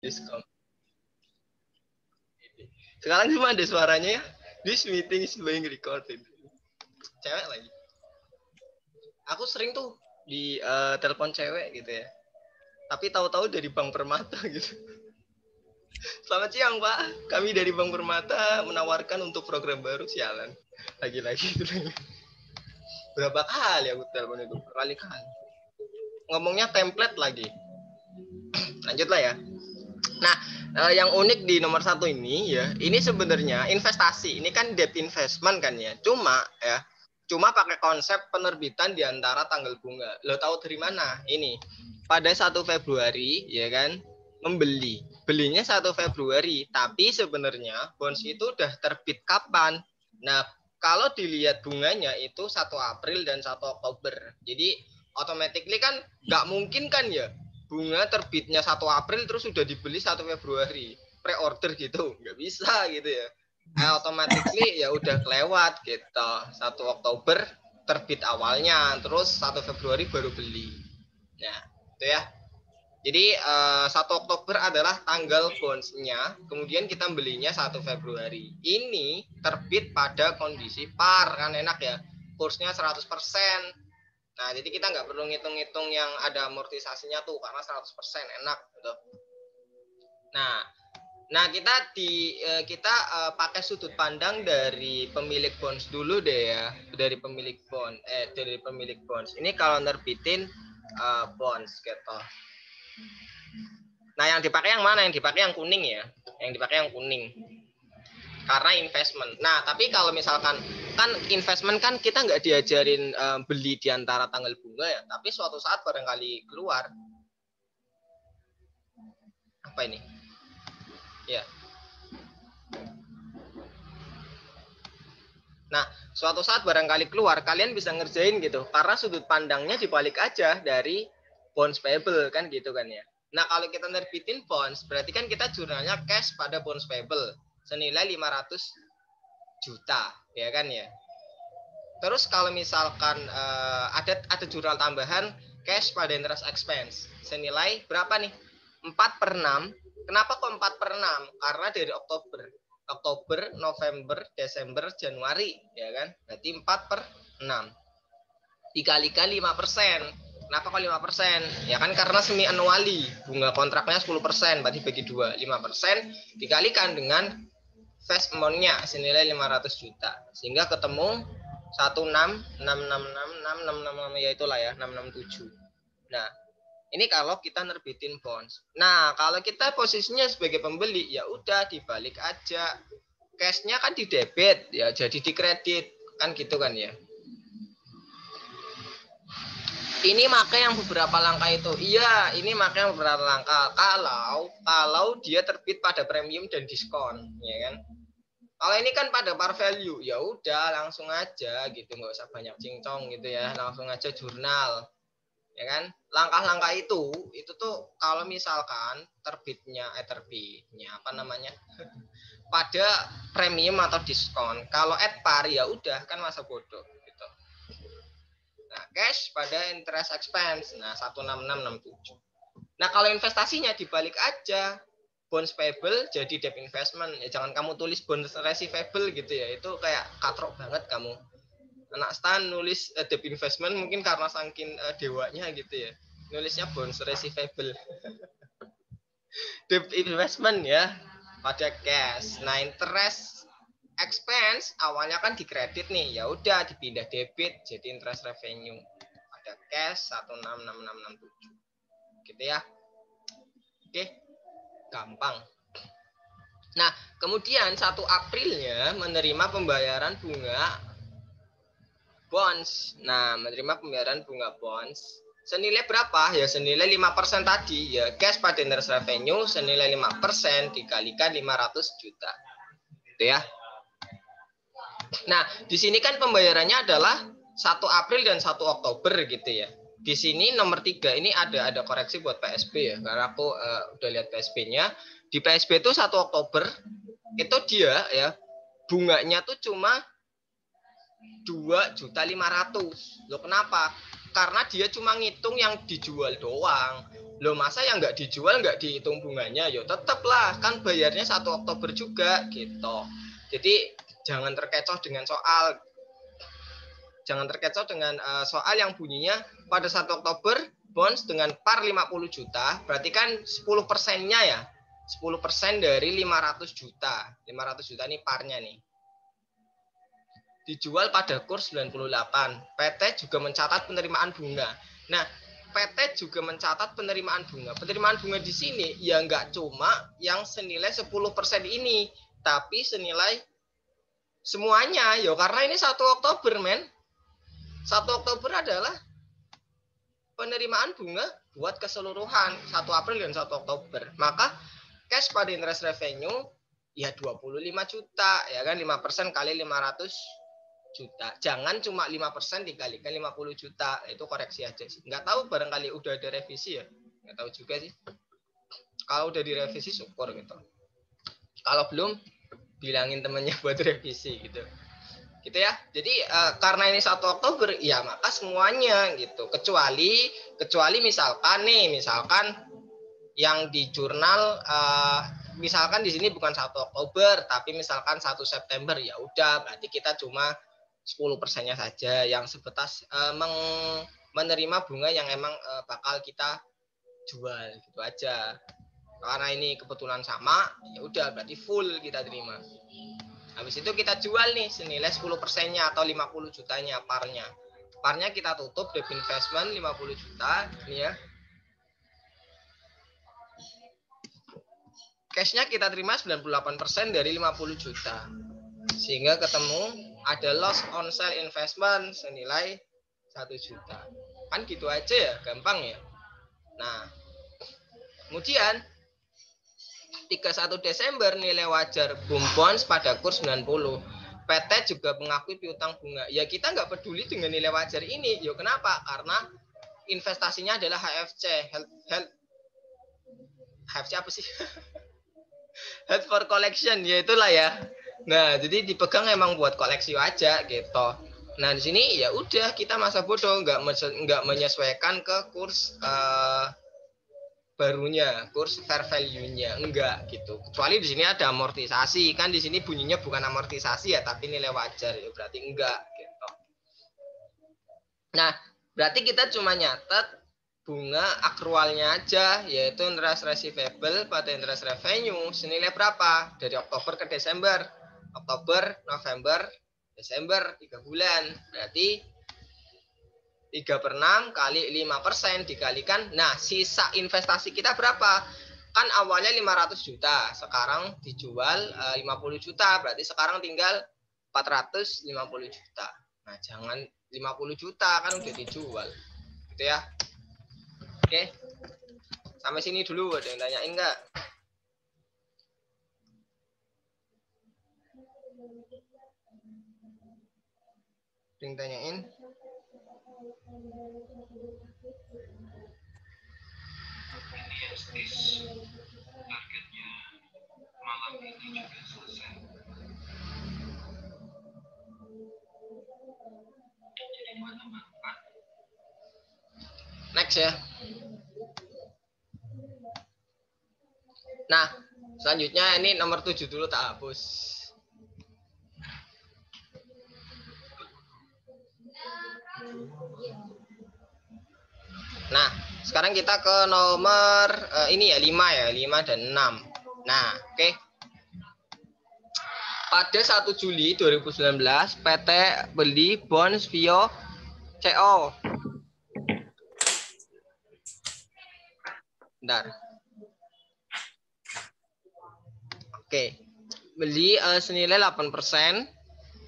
Diskom. Sekarang cuma ada suaranya ya. This meeting is being recorded. Cewek lagi. Aku sering tuh di telepon cewek gitu ya. Tapi tahu-tahu dari Bank Permata gitu. Selamat siang Pak, kami dari Bank Permata menawarkan untuk program baru. Sialan. Lagi-lagi. Berapa kali aku telepon itu? Kali-kali. Ngomongnya template lagi. Lanjutlah ya. Nah, yang unik di nomor 1 ini ya, ini sebenarnya investasi. Ini kan debt investment kan ya. Cuma pakai konsep penerbitan di antara tanggal bunga. Lo tahu dari mana? Ini pada 1 Februari ya kan, belinya 1 Februari, tapi sebenarnya bonds itu udah terbit kapan? Nah, kalau dilihat bunganya itu 1 April dan 1 Oktober. Jadi automatically kan nggak mungkin kan ya bunga terbitnya 1 April terus sudah dibeli 1 Februari pre-order gitu, nggak bisa gitu ya. Automatically ya udah kelewat gitu. 1 Oktober terbit awalnya, terus 1 Februari baru beli. Nah, itu ya. Jadi 1 Oktober adalah tanggal bondsnya, kemudian kita belinya 1 Februari. Ini terbit pada kondisi par, kan enak ya. Kursnya 100%. Nah, jadi kita nggak perlu ngitung-ngitung yang ada amortisasinya tuh, karena 100% enak gitu. Nah, kita pakai sudut pandang dari pemilik bonds dulu deh ya, dari pemilik bonds. Ini kalau nerbitin bonds gitu. Nah, yang dipakai yang mana? Yang dipakai yang kuning ya. Yang dipakai yang kuning. Karena investment. Nah, tapi kalau misalkan kan investment kan kita nggak diajarin beli di antara tanggal bunga ya, tapi suatu saat barangkali keluar. Apa ini? Ya. Nah, suatu saat barangkali keluar, kalian bisa ngerjain gitu. Karena sudut pandangnya dibalik aja dari bonds payable kan gitu kan ya. Nah, kalau kita nerbitin bonds, berarti kan kita jurnalnya cash pada bonds payable senilai 500 juta, ya kan ya. Terus kalau misalkan ada jurnal tambahan cash pada interest expense senilai berapa nih? 4/6. Kenapa kok 4/6? Karena dari Oktober, November, Desember, Januari, ya kan? Berarti 4/6. Dikalikan 5%. Kenapa kok 5%? Ya kan karena semi anuali, bunga kontraknya 10%, berarti bagi 2, 5% dikalikan dengan face amount-nya senilai 500 juta. Sehingga ketemu 16.666.666 ya itulah ya, 667. Nah, ini kalau kita nerbitin bonds. Nah, kalau kita posisinya sebagai pembeli, ya udah dibalik aja. Cash-nya kan di debit, ya jadi di kredit. Kan gitu kan ya. Ini maka yang beberapa langkah itu. Iya, ini maka yang beberapa langkah. Kalau dia terbit pada premium dan diskon, ya kan? Kalau ini kan pada par value, ya udah langsung aja gitu, nggak usah banyak cincong gitu ya, langsung aja jurnal. Ya kan, langkah-langkah itu tuh kalau misalkan terbitnya apa namanya pada premium atau diskon. Kalau at par ya udah kan masa bodoh gitu. Nah, cash pada interest expense, nah 16667. Nah, kalau investasinya dibalik aja, bonds payable jadi debt investment. Ya jangan kamu tulis bonds receivable gitu ya, itu kayak katrok banget kamu. Anak stan nulis debt investment mungkin karena saking dewanya gitu ya, nulisnya bonds receivable. Debt investment ya pada cash. Nah, interest expense awalnya kan dikredit nih, ya udah dipindah debit jadi interest revenue pada cash 166667 gitu ya. Oke, gampang. Nah, kemudian 1 Aprilnya menerima pembayaran bunga bonds. Nah, menerima pembayaran bunga bonds senilai berapa? Ya senilai 5% tadi. Ya, cash pada interest revenue senilai 5% dikalikan 500 juta. Gitu ya. Nah, di sini kan pembayarannya adalah 1 April dan 1 Oktober gitu ya. Di sini nomor 3 ini ada koreksi buat PSB ya. Karena aku udah lihat PSB-nya. Di PSB itu 1 Oktober itu dia ya bunganya tuh cuma 2.500.000. Loh kenapa? karena dia cuma ngitung yang dijual doang. Loh masa yang nggak dijual nggak dihitung bunganya? Ya tetap lah, kan bayarnya 1 Oktober juga gitu. Jadi jangan terkecoh dengan soal soal yang bunyinya pada 1 Oktober bonds dengan par 50 juta, berarti kan 10%-nya ya. 10% dari 500 juta. 500 juta ini parnya nih. Dijual pada kurs 98. PT juga mencatat penerimaan bunga. Nah, PT juga mencatat penerimaan bunga. Penerimaan bunga di sini ya nggak cuma yang senilai 10% ini, tapi senilai semuanya. Yo, karena ini 1 Oktober, men. 1 Oktober adalah penerimaan bunga buat keseluruhan 1 April dan 1 Oktober. Maka cash pada interest revenue ya 25 juta, ya kan, 5% kali 500 juta. Jangan cuma 5% dikalikan 50 juta. Itu koreksi aja sih. Nggak tahu, barangkali udah ada revisi ya. Nggak tahu juga sih. Kalau udah direvisi syukur gitu. Kalau belum, bilangin temennya buat revisi gitu. Gitu ya. Jadi karena ini 1 Oktober, ya maka semuanya gitu. Kecuali misalkan yang di jurnal misalkan di sini bukan 1 Oktober tapi misalkan 1 September, ya udah berarti kita cuma 10%-nya saja yang sebatas menerima bunga yang emang bakal kita jual gitu aja. Karena ini kebetulan sama, ya udah berarti full kita terima. Habis itu kita jual nih senilai 10%-nya atau 50 jutanya parnya. Parnya kita tutup debt investment 50 juta ini ya. Cash-nya kita terima 98% dari 50 juta. Sehingga ketemu ada loss on sale investment senilai 1 juta. Kan gitu aja ya, gampang ya. Nah, kemudian 31 Desember nilai wajar BUM bonds pada kurs 90. PT juga mengakui piutang bunga. Ya kita nggak peduli dengan nilai wajar ini. Ya kenapa? Karena investasinya adalah HFC. HFC apa sih? Held for collection, ya itulah ya. Nah, jadi dipegang emang buat koleksi aja gitu. Nah, di sini ya udah kita masa bodoh nggak menyesuaikan ke kurs barunya, kurs fair value-nya enggak gitu. Kecuali di sini ada amortisasi, kan di sini bunyinya bukan amortisasi ya, tapi nilai wajar ya berarti enggak gitu. Nah, berarti kita cuma nyatet bunga akrualnya aja, yaitu interest receivable pada interest revenue senilai berapa dari Oktober ke Desember. Oktober, November, Desember 3 bulan. Berarti 3/6 kali 5% dikalikan. Nah, sisa investasi kita berapa? Kan awalnya 500 juta, sekarang dijual 50 juta, berarti sekarang tinggal 450 juta. Nah, jangan 50 juta kan udah dijual. Gitu ya. Oke. Sampai sini dulu, ada yang tanyain nggak? Ada yang tanyain? Targetnya malam ini juga selesai. Jadi manfaat. Next ya. Nah, selanjutnya ini nomor 7 dulu tak hapus. Nah, sekarang kita ke nomor ini ya 5 dan 6. Nah, oke. Pada 1 Juli 2019 PT beli bonds Vio CO. Bentar. Oke. Beli senilai 8%,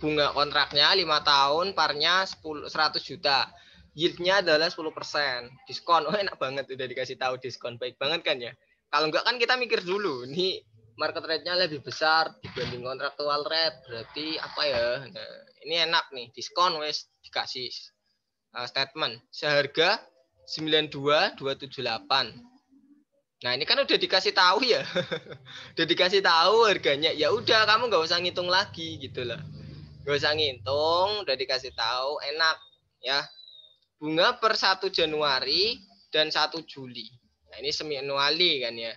bunga kontraknya 5 tahun, parnya 100 juta. Yieldnya adalah 10%. Diskon. Oh, enak banget udah dikasih tahu diskon. Baik banget kan ya. Kalau enggak kan kita mikir dulu. Nih market rate-nya lebih besar dibanding kontraktual rate. Berarti apa ya? Nah, ini enak nih. Diskon wes dikasih statement. Seharga 92.278. Nah, ini kan udah dikasih tahu ya. Udah dikasih tahu harganya. Ya udah kamu nggak usah ngitung lagi gitu loh. Nggak usah ngitung, udah dikasih tahu, enak ya. bunga per 1 Januari dan 1 Juli. Nah, ini semi annually kan ya.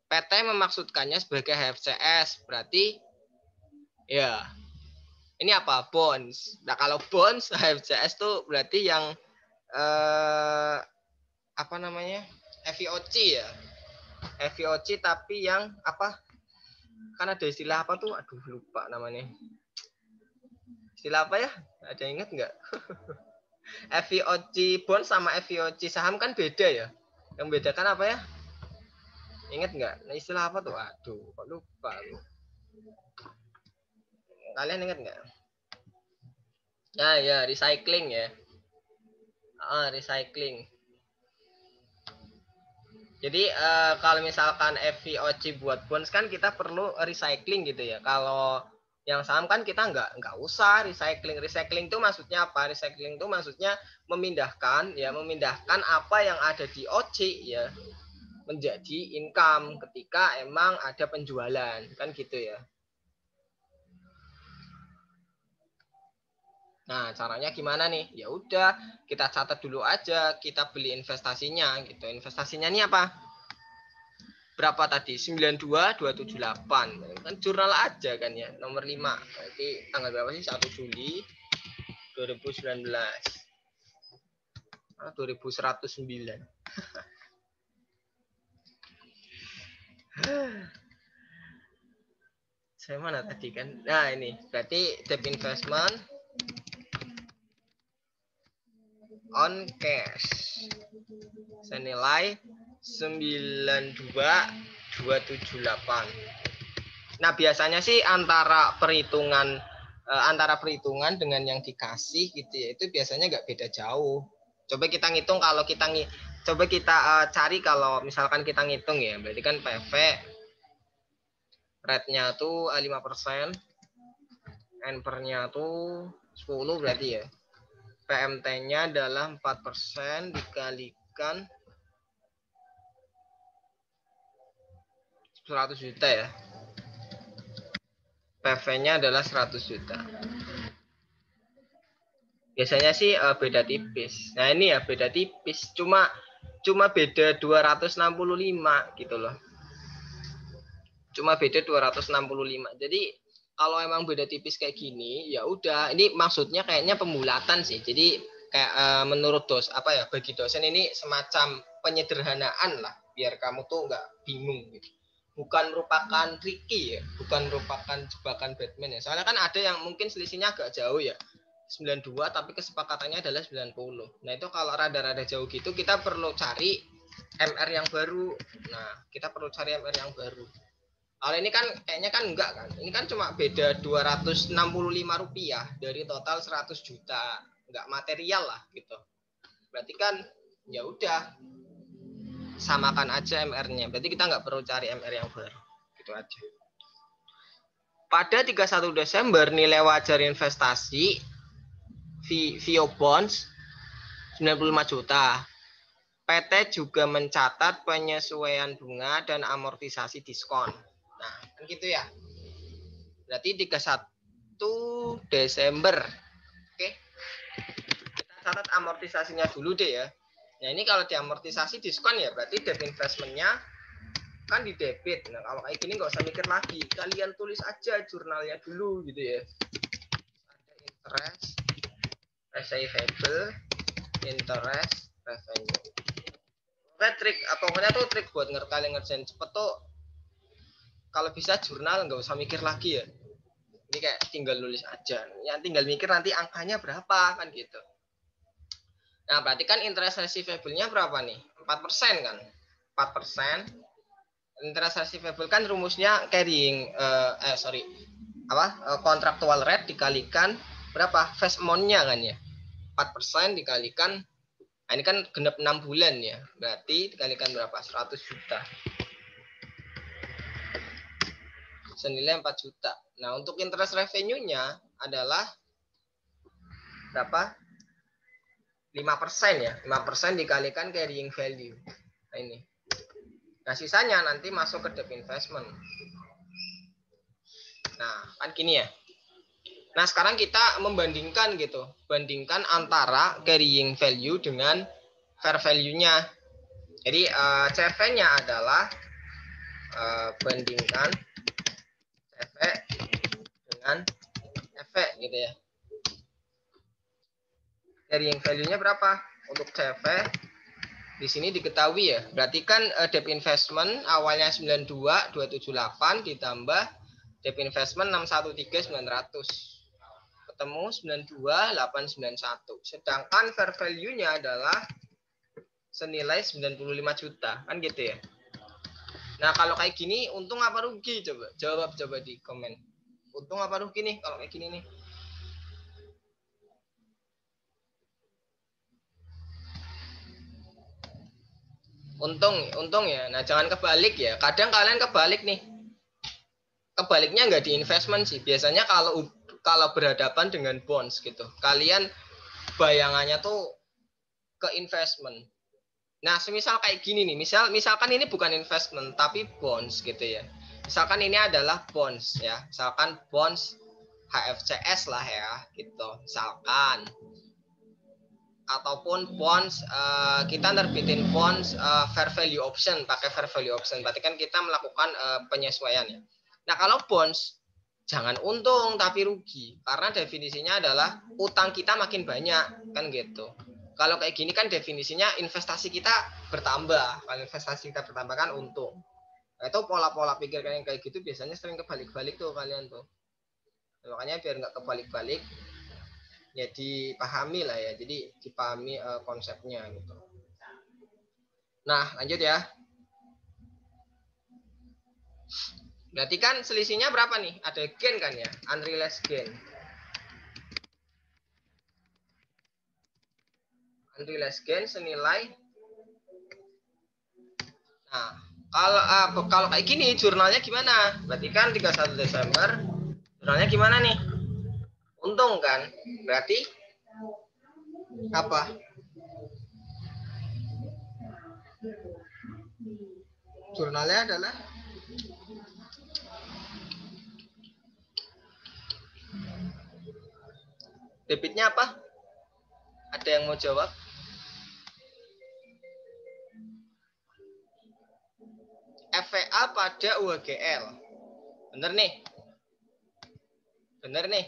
PT memaksudkannya sebagai HFCS, berarti ya ini apa? Bonds. Nah, kalau bonds HFCS tuh berarti yang apa namanya? FVOC ya. FVOC tapi yang apa? Kan ada istilah apa tuh? Aduh, lupa namanya. Istilah apa ya? Ada ingat nggak? FVOC bond sama FVOC saham kan beda ya. Yang beda kan apa ya? Ingat nggak? Nah, istilah apa tuh? Aduh, kok lupa. Kalian ingat nggak? Nah, ya recycling ya. Recycling. Jadi kalau misalkan FVOC buat bonds kan kita perlu recycling gitu ya. Kalau yang saham kan kita nggak usah recycling. Recycling itu maksudnya apa? Recycling itu maksudnya memindahkan apa yang ada di OC ya menjadi income ketika emang ada penjualan kan gitu ya. Nah, caranya gimana nih? Ya udah, kita catat dulu aja, kita beli investasinya gitu. Investasinya ini apa? Berapa tadi? 92278. Kan jurnal aja kan ya, nomor 5. Berarti tanggal berapa sih? 1 Juli 2019. 2109. Saya mana tadi kan? Nah, ini berarti debt investment on cash senilai 92278. Nah, biasanya sih antara perhitungan dengan yang dikasih gitu ya, itu biasanya nggak beda jauh. Coba kita ngitung kalau kita cari kalau misalkan kita ngitung ya, berarti kan PV rate-nya tuh 5%, N/nya tuh 10 berarti ya. PMT-nya adalah 4% dikalikan 100 juta ya. PV-nya adalah 100 juta. Biasanya sih beda tipis. Nah, ini ya beda tipis. Cuma beda 265 gitu loh. Cuma beda 265. Jadi kalau emang beda tipis kayak gini, ya udah. Ini maksudnya kayaknya pembulatan sih. Jadi kayak menurut bagi dosen ini semacam penyederhanaan lah, biar kamu tuh nggak bingung gitu. Bukan merupakan tricky ya, bukan merupakan jebakan Batman ya. Soalnya kan ada yang mungkin selisihnya agak jauh ya. 92 tapi kesepakatannya adalah 90. Nah, itu kalau rada-rada jauh gitu kita perlu cari MR yang baru. Nah, kita perlu cari MR yang baru. Kalau ini kan kayaknya kan enggak kan. Ini kan cuma beda 265 rupiah dari total 100 juta. Enggak material lah gitu. Berarti kan ya udah samakan aja MR-nya. Berarti kita nggak perlu cari MR yang baru. Gitu aja. Pada 31 Desember nilai wajar investasi VIO Bonds 95 juta. PT juga mencatat penyesuaian bunga dan amortisasi diskon. Nah, kan gitu ya. Berarti 31 Desember. Oke. Kita catat amortisasinya dulu deh ya. Nah, ini kalau diamortisasi diskon ya, berarti debt investment-nya kan di debit. Nah, kalau kayak gini nggak usah mikir lagi. Kalian tulis aja jurnalnya dulu gitu ya. Ada interest, receivable, interest, revenue. Pokoknya tuh trik buat kalian ngerjain cepet tuh. Kalau bisa jurnal nggak usah mikir lagi ya. Ini kayak tinggal nulis aja. Ya tinggal mikir nanti angkanya berapa kan gitu. Nah, berarti kan interest receivable-nya berapa nih? 4% kan? 4%. Interest receivable kan rumusnya carrying kontraktual rate dikalikan berapa? Face amount-nya kan ya. 4% dikalikan, nah ini kan genap 6 bulan ya. Berarti dikalikan berapa? 100 juta. Senilai 4 juta. Nah, untuk interest revenue-nya adalah berapa? 5% ya. 5% dikalikan carrying value. Nah, ini. Nah, sisanya nanti masuk ke debt investment. Nah, kan gini ya. Nah, sekarang kita membandingkan gitu. Bandingkan antara carrying value dengan fair value-nya. Jadi CV-nya adalah bandingkan CV dengan efek gitu ya. Carrying value-nya berapa? Untuk CV di sini diketahui ya. Berarti kan debt investment awalnya 92.278 ditambah debt investment 613.900. Ketemu 92.891. Sedangkan fair value-nya adalah senilai 95 juta. Kan gitu ya. Nah, kalau kayak gini untung apa rugi? Coba coba di komen. Untung apa rugi nih kalau kayak gini nih? Untung ya. Nah, jangan kebalik ya. Kadang kalian kebalik nih. Kebaliknya nggak di investment sih. Biasanya kalau berhadapan dengan bonds gitu, kalian bayangannya tuh ke investment. Nah, semisal kayak gini nih. Misalkan ini bukan investment tapi bonds gitu ya. Misalkan ini adalah bonds ya. Misalkan bonds HFCS lah ya gitu. Misalkan ataupun bonds kita nerbitin bonds fair value option, pakai fair value option berarti kan kita melakukan penyesuaian ya. Nah, kalau bonds jangan untung tapi rugi karena definisinya adalah utang kita makin banyak kan gitu. Kalau kayak gini kan definisinya investasi kita bertambah. Kalau investasi kita bertambah kan untung. Nah, itu pola-pola pikir kalian kayak gitu biasanya sering kebalik-balik tuh kalian tuh. Makanya biar nggak kebalik-balik ya dipahami lah ya, jadi dipahami konsepnya gitu. Nah, lanjut ya. Berarti kan selisihnya berapa nih? Ada gain kan ya, unrealized gain. Unrealized gain senilai. Nah, kalau kayak gini jurnalnya gimana? Berarti kan 31 Desember jurnalnya gimana nih? Untung kan? Berarti apa? Jurnalnya adalah debitnya apa? Ada yang mau jawab? FVA pada UHGL. Bener nih? Bener nih?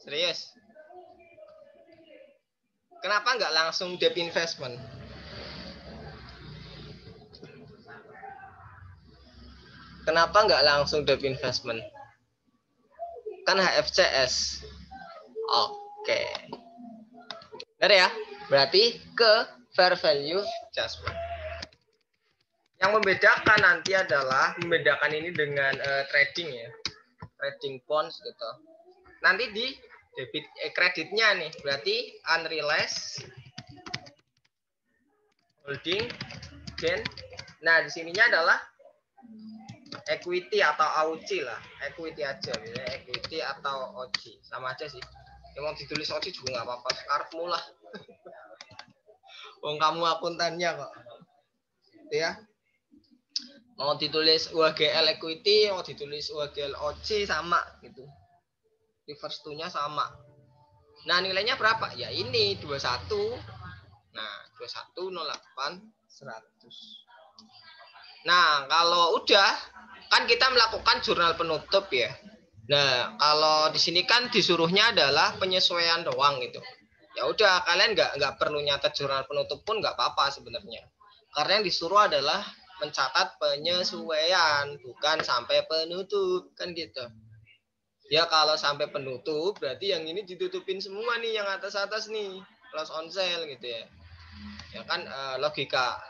Serius? Kenapa nggak langsung debt investment? Kenapa nggak langsung debt investment? Kan HFCS. Oke. Benar ya? Berarti ke fair value adjustment. Yang membedakan nanti adalah membedakan ini dengan trading ya. Trading bonds gitu. Nanti di debit kreditnya nih. Berarti unrealized holding gain. Nah, di sininya adalah equity atau AUC lah. Equity aja. Misalnya equity atau OC. Sama aja sih. Yang mau ditulis OC juga nggak apa-apa. Karepmu lah. Wong kamu akuntannya kok. Gitu ya. Mau ditulis UHGL equity, mau ditulis UHGL OC sama gitu. Reverse to-nya sama. Nah, nilainya berapa? Ya ini 21. Nah, 2108 100. Nah, kalau udah kan kita melakukan jurnal penutup ya. Nah, kalau di sini kan disuruhnya adalah penyesuaian doang gitu. Ya udah, kalian nggak perlu nyatet jurnal penutup pun nggak apa-apa sebenarnya. Karena yang disuruh adalah mencatat penyesuaian, bukan sampai penutup kan gitu. Ya kalau sampai penutup berarti yang ini ditutupin semua nih, yang atas-atas nih, close on sale gitu ya. Ya kan logika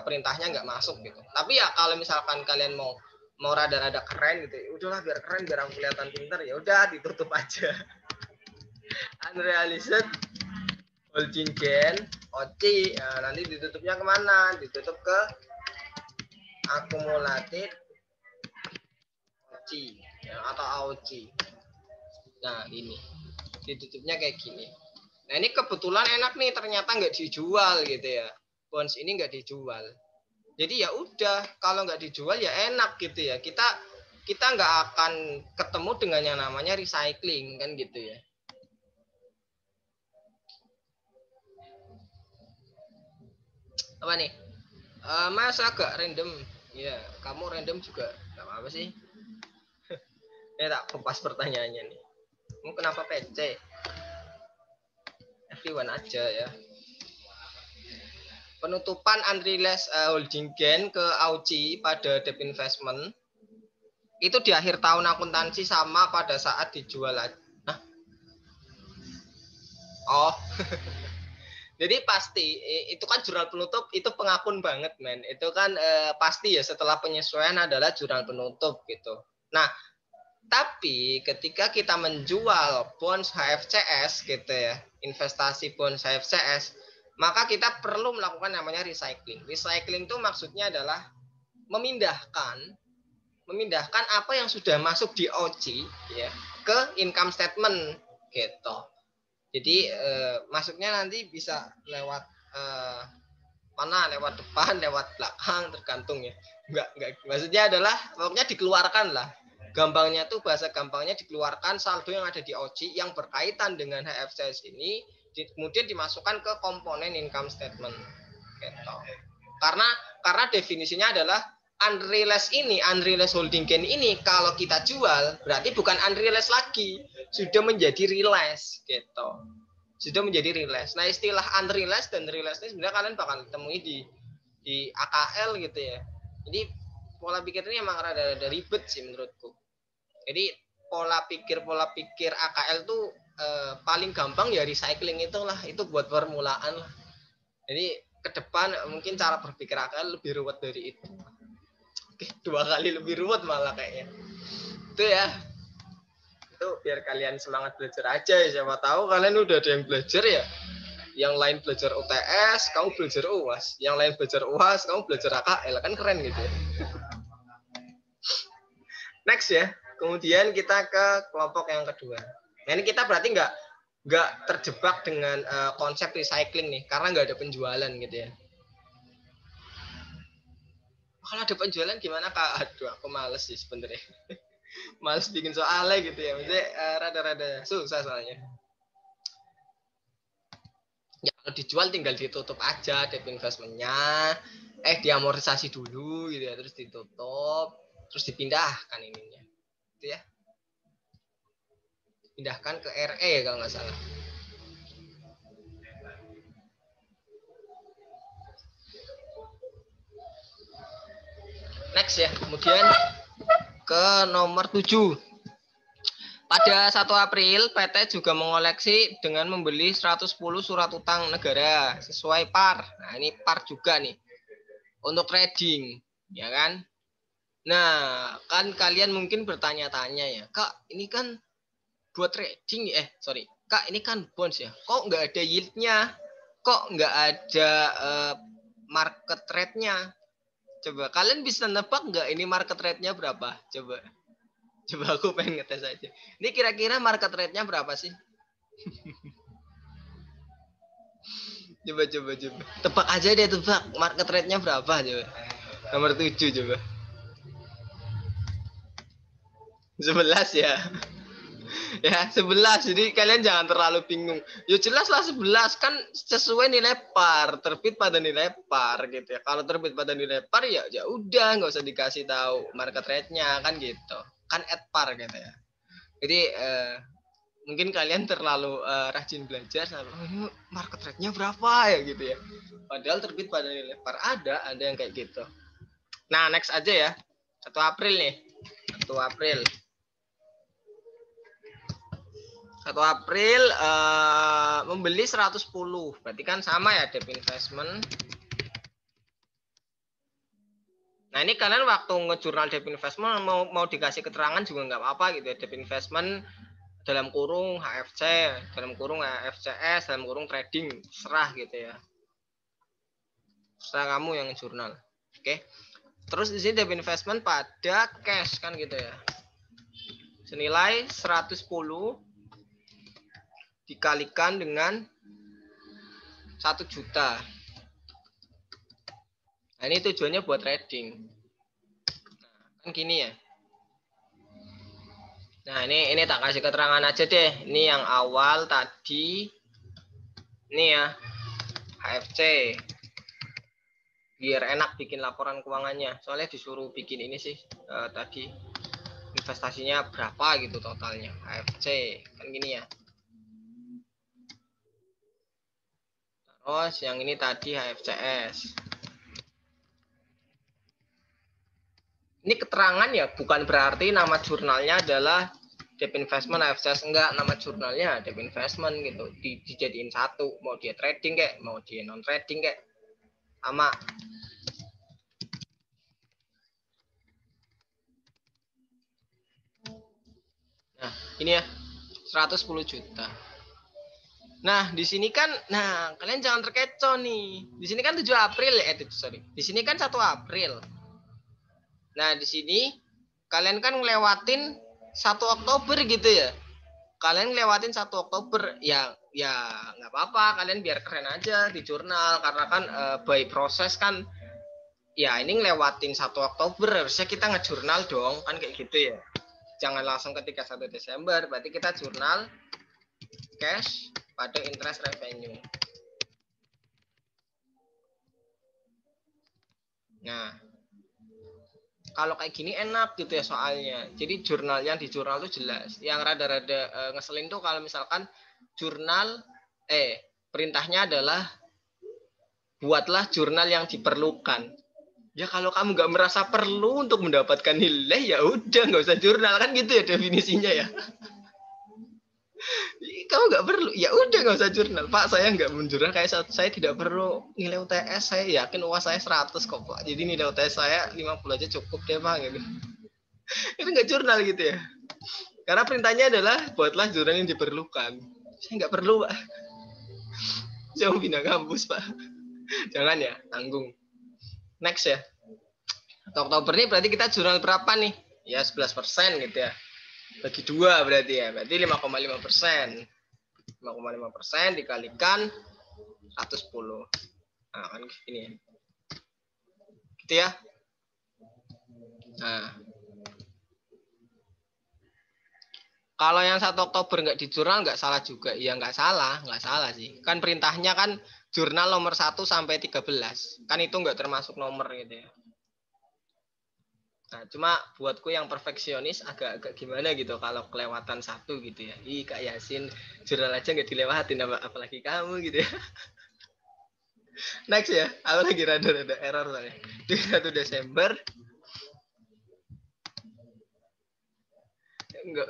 perintahnya nggak masuk gitu. Tapi ya kalau misalkan kalian mau rada-rada keren gitu, ya udahlah biar keren, biar aku kelihatan pinter, ya udah ditutup aja. Unrealized holding gain OC, nah, nanti ditutupnya kemana? Ditutup ke akumulatif OC ya, atau AOC. Nah, ini ditutupnya kayak gini. Nah, ini kebetulan enak nih, ternyata nggak dijual gitu ya. Bonds ini nggak dijual. Jadi ya udah, kalau nggak dijual ya enak gitu ya. Kita kita nggak akan ketemu dengan yang namanya recycling kan gitu ya. Apa nih? Mas agak random. Ya, kamu random juga nggak apa-apa sih. Ini tak kupas pertanyaannya nih. Kamu kenapa PC? Everyone aja ya. Penutupan unrealized holding gain ke AUCI pada debt investment itu di akhir tahun akuntansi sama pada saat dijual aja. Nah. Oh. Jadi pasti itu kan jurnal penutup itu pengakun banget men. Itu kan pasti ya setelah penyesuaian adalah jurnal penutup gitu. Nah, tapi ketika kita menjual bonds HFCS gitu ya, investasi bonds HFCS, maka kita perlu melakukan namanya recycling. Recycling itu maksudnya adalah memindahkan apa yang sudah masuk di OC ya ke income statement gitu. Jadi masuknya nanti bisa lewat mana, lewat depan, lewat belakang, tergantung ya. Enggak. Maksudnya adalah pokoknya dikeluarkan lah. Gampangnya tuh bahasa gampangnya dikeluarkan saldo yang ada di OC yang berkaitan dengan HFCS ini kemudian dimasukkan ke komponen income statement. Gitu. Karena definisinya adalah unrealized holding gain ini kalau kita jual berarti bukan unrealized lagi, sudah menjadi realized gitu. Sudah menjadi realized. Nah, istilah unrealized dan realized ini sebenarnya kalian bakal temui di AKL gitu ya. Jadi pola pikir ini emang rada ribet sih menurutku. Jadi pola pikir AKL tuh paling gampang ya recycling itulah, itu buat permulaan lah. Jadi ke depan mungkin cara berpikir AKL lebih ruwet dari itu. Oke, 2 kali lebih ruwet malah kayaknya. Itu ya. Itu biar kalian semangat belajar aja ya. Siapa tahu kalian udah ada yang belajar ya. Yang lain belajar UTS, kamu belajar UAS. Yang lain belajar UAS, kamu belajar AKL. Kan keren gitu ya. Next ya. Kemudian kita ke kelompok yang kedua. Nah, ini kita berarti nggak terjebak dengan konsep recycling nih, karena nggak ada penjualan gitu ya. Kalau ada penjualan gimana Kak? Aduh, aku males sih sebenarnya. Males bikin soalnya gitu ya. Maksudnya rada-rada susah soalnya. Ya kalau dijual tinggal ditutup aja debt investmentnya. Diamortisasi dulu gitu ya, terus ditutup, terus dipindahkan ininya. Gitu ya. Pindahkan ke RE kalau nggak salah. Next ya. Kemudian ke nomor 7. Pada 1 April, PT juga mengoleksi dengan membeli 110 surat utang negara sesuai par. Nah, ini par juga nih. Untuk trading, ya kan? Nah, kan kalian mungkin bertanya-tanya ya, Kak, ini kan buat trading Kak, ini kan bonds ya. Kok nggak ada yield-nya? Kok nggak ada market rate-nya? Coba kalian bisa nebak nggak ini market rate-nya berapa? Coba aku pengen ngetes aja. Ini kira-kira market rate-nya berapa sih? coba. Tebak aja deh, tebak. Market rate-nya berapa coba? Nomor 7 coba. 11 ya. Ya, 11. Jadi kalian jangan terlalu bingung. Ya jelas lah 11 kan sesuai nilai par, terbit pada nilai par gitu ya. Kalau terbit pada nilai par ya udah nggak usah dikasih tahu market rate-nya kan gitu. Kan at par gitu ya. Jadi mungkin kalian terlalu rajin belajar market rate-nya berapa ya gitu ya. Padahal terbit pada nilai par ada yang kayak gitu. Nah, next aja ya. 1 April nih. 1 April. 1 April membeli 110. Berarti kan sama ya debt investment. Nah, ini kalian waktu ngejurnal debt investment mau dikasih keterangan juga nggak apa-apa gitu ya. Debt investment dalam kurung HFC, dalam kurung HFCS, dalam kurung trading, serah gitu ya. Serah kamu yang jurnal. Oke. Terus di sini debt investment pada cash kan gitu ya. Senilai 110 dikalikan dengan 1 juta. Nah, ini tujuannya buat trading. Nah, kan gini ya. Nah, ini tak kasih keterangan aja deh. Ini yang awal tadi. Ini ya, HFC. Biar enak bikin laporan keuangannya. Soalnya disuruh bikin ini sih tadi. Investasinya berapa gitu totalnya. HFC. Kan gini ya. Terus yang ini tadi HFCS. Ini keterangan ya, bukan berarti nama jurnalnya adalah Debt Investment HFCS, enggak, nama jurnalnya Debt Investment gitu. Dijadiin satu, mau dia trading kayak, mau dia non trading kayak, sama. Nah, ini ya 110 juta. Nah, di sini kan, nah kalian jangan terkecoh nih. Di sini kan 7 April ya, sorry. Di sini kan 1 April. Nah, di sini kalian kan ngelewatin 1 Oktober gitu ya. Kalian ngelewatin 1 Oktober, ya nggak apa-apa, kalian biar keren aja di jurnal, karena kan by proses kan, ya ini ngelewatin 1 Oktober, harusnya kita ngejurnal dong, kan kayak gitu ya. Jangan langsung ketika 1 Desember, berarti kita jurnal cash pada interest revenue. Nah, kalau kayak gini enak gitu ya soalnya. Jadi jurnal yang di jurnal itu jelas. Yang rada-rada ngeselin tuh kalau misalkan jurnal perintahnya adalah buatlah jurnal yang diperlukan. Ya kalau kamu nggak merasa perlu untuk mendapatkan nilai, ya udah nggak usah jurnal, kan gitu ya definisinya ya. Kamu nggak perlu, ya udah nggak usah jurnal. Pak, saya nggak menjurnal, kayak saya tidak perlu nilai UTS, saya yakin UAS saya 100 kok Pak. Jadi nilai UTS saya 50 aja cukup deh Pak gitu. Itu nggak jurnal gitu ya. Karena perintahnya adalah buatlah jurnal yang diperlukan. Saya nggak perlu Pak. Saya mau pindah kampus Pak. Jangan ya, tanggung. Next ya. Oktober ini berarti kita jurnal berapa nih? Ya 11% gitu ya. Bagi 2 berarti ya. Berarti 5,5%. 5,5% dikalikan 110. Nah, kan ini ya. Gitu ya. Nah. Kalau yang 1 Oktober nggak di jurnal nggak salah juga. Ya nggak salah sih. Kan perintahnya kan jurnal nomor 1 sampai 13. Kan itu nggak termasuk nomor gitu ya. Nah, cuma buatku yang perfeksionis agak-agak gimana gitu kalau kelewatan 1 gitu ya. Ih, Kak Yasin, jurnal aja nggak dilewatin, apalagi kamu gitu ya. Next ya, aku lagi rada-rada error soalnya. Di 1 Desember, enggak,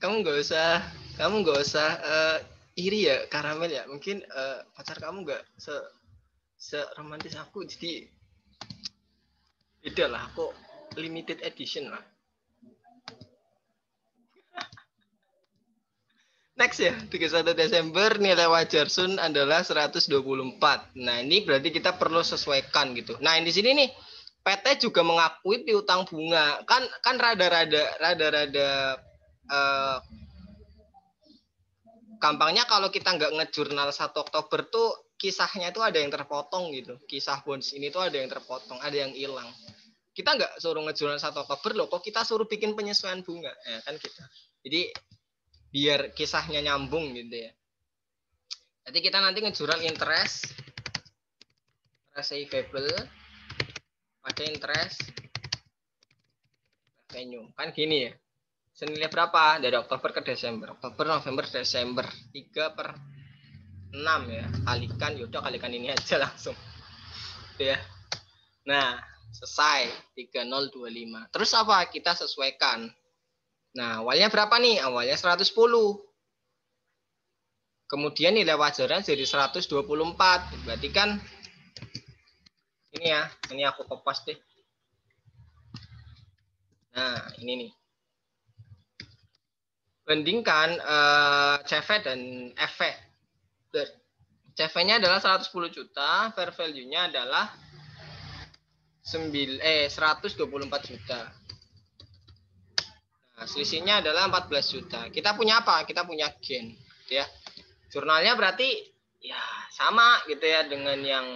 kamu nggak usah iri ya, karamel ya. Mungkin pacar kamu nggak seromantis aku, jadi beda lah, aku limited edition lah. Next ya, 31 Desember nilai wajar Sun adalah 124. Nah, ini berarti kita perlu sesuaikan gitu. Nah, di sini nih PT juga mengakui piutang bunga. Kan rada-rada gampangnya kalau kita nggak ngejurnal 1 Oktober tuh kisahnya itu ada yang terpotong gitu. Kisah bonds ini tuh ada yang terpotong, ada yang hilang. Kita nggak suruh ngejurnal 1 Oktober loh, kok kita suruh bikin penyesuaian bunga. Ya, kan kita. Jadi biar kisahnya nyambung gitu ya. Jadi kita nanti ngejurnal interest receivable pada interest revenue. Kan gini ya. Senilai berapa? Dari Oktober ke Desember. Oktober, November, Desember. 3/6 ya. Kalikan, yaudah kalikan ini aja langsung. Gitu ya. Nah, selesai. 3025. Terus apa? Kita sesuaikan. Nah, awalnya berapa nih? Awalnya 110. Kemudian nilai wajarnya jadi 124. Berarti kan ini ya, ini aku kopas deh. Nah, ini nih. Bandingkan CV dan FV. CV-nya adalah 110 juta, fair value-nya adalah 124 juta. Nah, selisihnya adalah 14 juta. Kita punya apa? Kita punya gain, ya. Jurnalnya berarti ya sama gitu ya dengan yang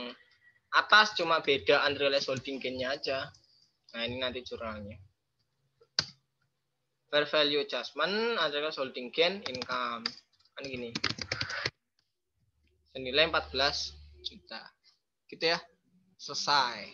atas, cuma beda unrealized holding gain-nya aja. Nah, ini nanti jurnalnya. Fair value adjustment adalah holding gain income. Kan gini. Senilai 14 juta. Gitu ya. Selesai.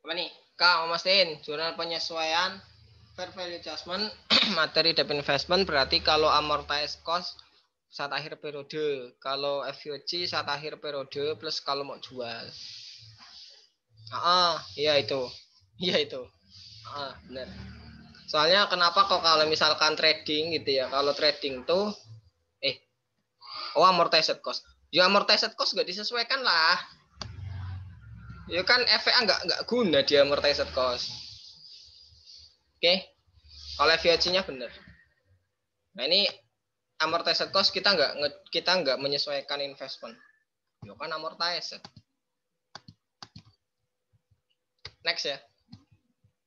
Apa nih? Kak, mastiin jurnal penyesuaian fair value adjustment materi debt investment berarti kalau amortized cost saat akhir periode, kalau FVOC saat akhir periode plus kalau mau jual. Iya itu. Iya itu. Benar. Soalnya kenapa kok kalau misalkan trading gitu ya, kalau trading tuh amortized cost. Ya amortized cost nggak disesuaikan lah. Ya kan FVA nggak guna dia amortized cost. Oke. Kalau FVOC-nya benar. Nah ini amortized cost kita nggak menyesuaikan investment. Ya kan amortized. Next ya.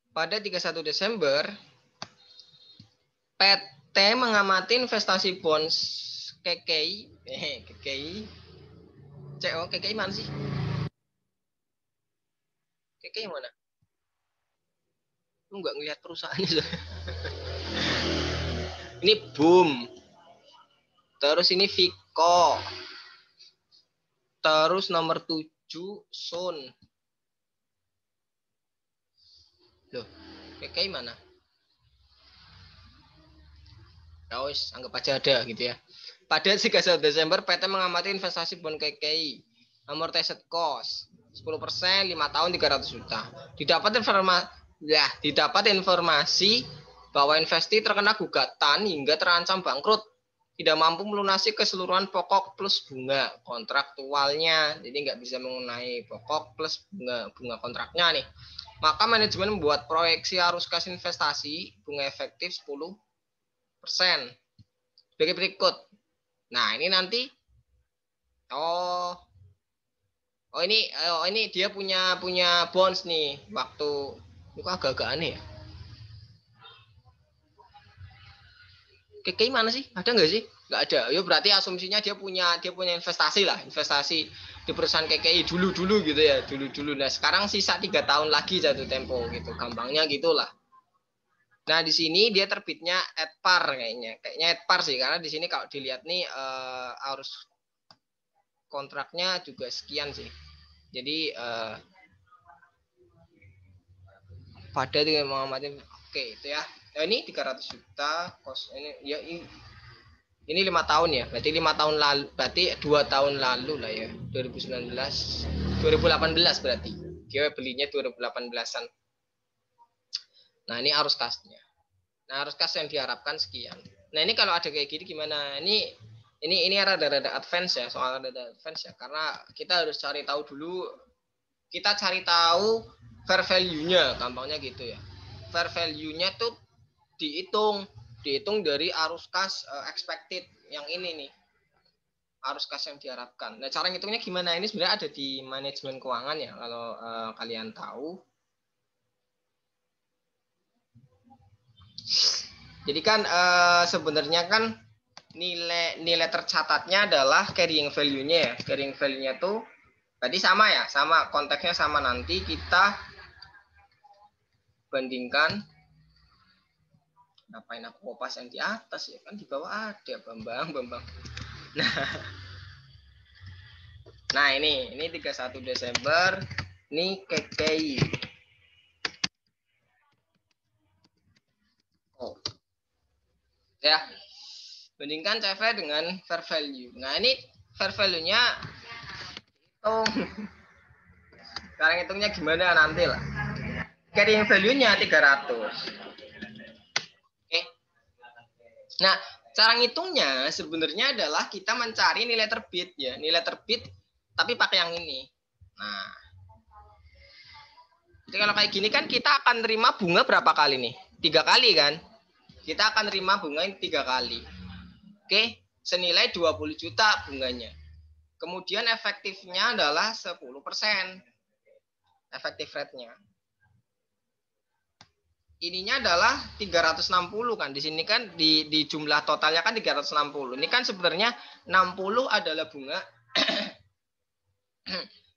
Pada 31 Desember PT mengamati investasi bonds KKI. KKI. KKI mana sih? KKI mana? Lu nggak ngelihat perusahaannya. Ini Boom. Terus ini Vico. Terus nomor 7 Sun. Loh, KKI mana? Ya wis, anggap aja ada gitu ya. Pada 31 Desember PT mengamati investasi bond KKI. Amortized cost 10%, 5 tahun 300 juta. Didapat informasi bahwa investi terkena gugatan hingga terancam bangkrut. Tidak mampu melunasi keseluruhan pokok plus bunga kontraktualnya. Jadi nggak bisa mengenai pokok plus bunga kontraknya nih. Maka manajemen membuat proyeksi arus kas investasi bunga efektif 10% sebagai berikut. Nah, ini nanti ini dia punya bonds nih waktu itu agak-agak aneh ya. KKI mana sih? Ada nggak sih? Nggak ada. Ya berarti asumsinya dia punya investasi lah, investasi di perusahaan KKI dulu gitu ya, dulu. Nah sekarang sisa 3 tahun lagi jatuh tempo gitu, gampangnya gitulah. Nah di sini dia terbitnya at par kayaknya at par sih, karena di sini kalau dilihat nih harus kontraknya juga sekian sih. Jadi pada dengan mengamati oke itu ya. Nah, ini 300 juta kos ini ya ini 5 tahun ya. Berarti 5 tahun lalu, berarti 2 tahun lalu lah ya. 2019 2018 berarti. Dia belinya 2018-an. Nah, ini arus kasnya. Nah, arus kas yang diharapkan sekian. Nah, ini kalau ada kayak gini gimana? Ini rada-rada advance ya, soal rada advance ya, karena kita harus cari tahu dulu. Kita cari tahu fair value-nya, gampangnya gitu ya. Fair value-nya tuh dihitung dari arus kas expected yang ini nih. Arus kas yang diharapkan. Nah, cara ngitungnya gimana? Ini sebenarnya ada di manajemen keuangan ya, kalau kalian tahu. Jadi kan sebenarnya kan nilai tercatatnya adalah carrying value-nya ya. Carrying value-nya tuh tadi sama ya, sama konteksnya sama, nanti kita bandingkan. Ngapain aku kopas yang di atas ya, kan di bawah ada Bambang. Nah ini 31 Desember ini KKI. Ya, bandingkan CV dengan fair value. Nah ini fair value-nya sekarang hitungnya gimana nanti lah. Carrying value-nya 300. Oke. Nah, cara ngitungnya sebenarnya adalah kita mencari nilai terbit ya, nilai terbit tapi pakai yang ini. Nah, jadi kalau kayak gini kan kita akan terima bunga berapa kali nih? 3 kali kan? Kita akan terima bunga 3 kali. Oke, senilai 20 juta bunganya. Kemudian efektifnya adalah 10%. Efektif rate-nya. Ininya adalah 360 kan. Di sini kan di jumlah totalnya kan 360. Ini kan sebenarnya 60 adalah bunga,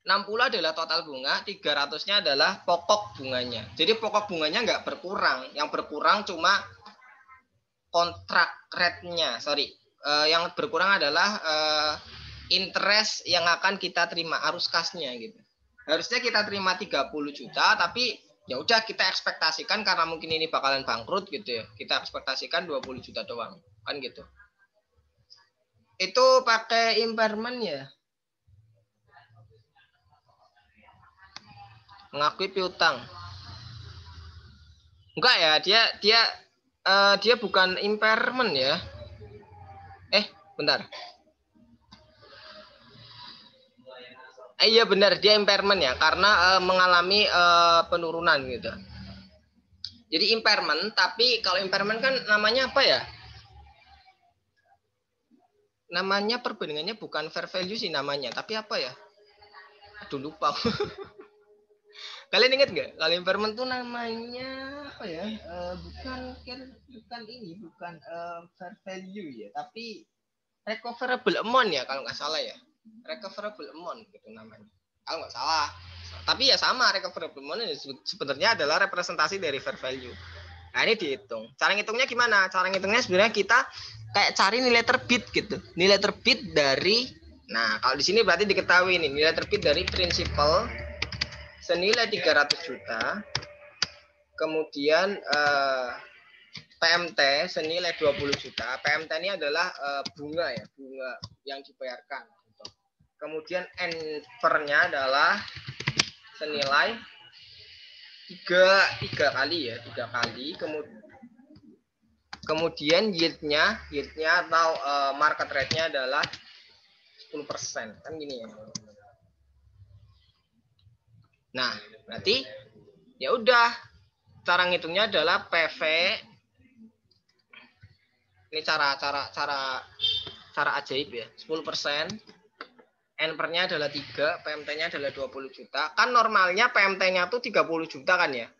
60 adalah total bunga, 300-nya adalah pokok bunganya. Jadi pokok bunganya nggak berkurang, yang berkurang cuma kontrak rate-nya, sorry. Yang berkurang adalah interest yang akan kita terima, arus kasnya gitu. Harusnya kita terima 30 juta, tapi ya udah kita ekspektasikan karena mungkin ini bakalan bangkrut gitu ya. Kita ekspektasikan 20 juta doang, kan gitu. Itu pakai impairment ya. Mengakui piutang. Enggak ya, dia bukan impairment ya. Bentar. Iya benar, dia impairment ya, karena mengalami penurunan gitu. Jadi impairment, tapi kalau impairment kan namanya apa ya? Namanya perbandingannya bukan fair value sih namanya, tapi apa ya? Aduh lupa. Kalian ingat nggak? Kalau impairment tuh namanya apa ya? Bukan fair value ya, tapi recoverable amount ya kalau nggak salah ya. Recoverable amount gitu namanya. Kalau nggak salah. Tapi ya sama, recoverable amount sebenarnya adalah representasi dari fair value. Nah ini dihitung. Cara ngitungnya gimana? Cara ngitungnya sebenarnya kita kayak cari nilai terbit gitu. Nilai terbit dari, nah kalau di sini berarti diketahui nih nilai terbit dari prinsipal senilai 300 juta, kemudian PMT senilai 20 juta. PMT ini adalah bunga ya, bunga yang dibayarkan. Kemudian N-nya adalah senilai tiga kali. Kemudian yieldnya atau market rate-nya adalah 10%, kan gini ya. Nah, berarti ya udah, cara ngitungnya adalah PV. Ini cara ajaib ya. 10%. N-nya adalah 3, PMT-nya adalah 20 juta. Kan normalnya PMT-nya tuh 30 juta kan ya.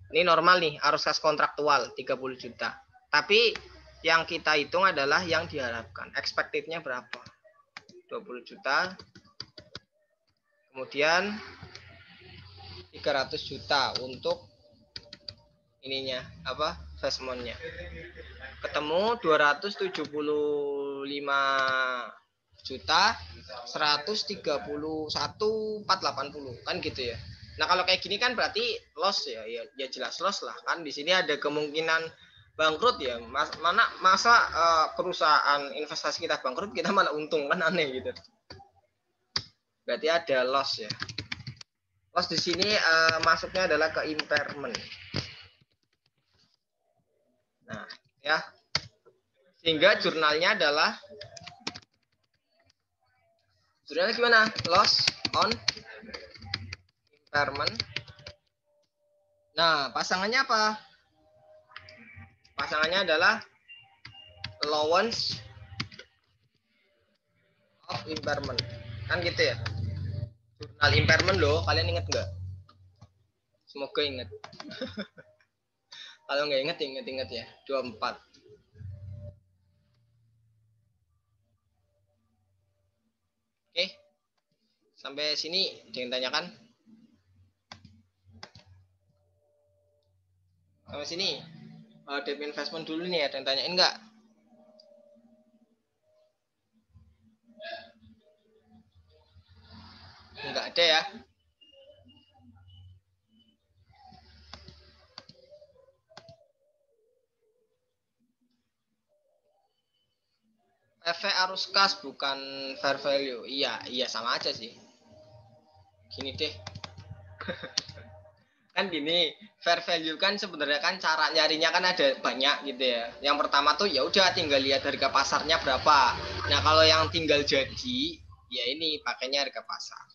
Ini normal nih, arus kas kontraktual 30 juta. Tapi yang kita hitung adalah yang diharapkan. Expected-nya berapa? 20 juta. Kemudian 300 juta untuk ininya, apa? Investment-nya. Ketemu 275 juta 131.480 kan gitu ya. Nah kalau kayak gini kan berarti loss ya jelas loss lah kan. Di sini ada kemungkinan bangkrut ya. Masa perusahaan investasi kita bangkrut kita malah untung, kan aneh gitu. Berarti ada loss ya. Loss di sini masuknya adalah ke impairment. Nah ya, sehingga jurnalnya adalah gimana? Loss on impairment. Nah, pasangannya apa? Pasangannya adalah allowance of impairment. Kan gitu ya. Jurnal impairment loh, kalian ingat nggak? Semoga ingat. Kalau nggak ingat ya. 24. Oke. Sampai sini ada yang tanyakan? Sampai sini. Debt investment dulu nih, ada yang tanyain nggak? Nggak ada ya. PV arus kas bukan fair value. Iya sama aja sih. Gini deh. Kan gini, fair value kan sebenarnya kan cara nyarinya kan ada banyak gitu ya. Yang pertama tuh ya udah tinggal lihat harga pasarnya berapa. Nah, kalau yang tinggal jadi ya ini pakainya harga pasar.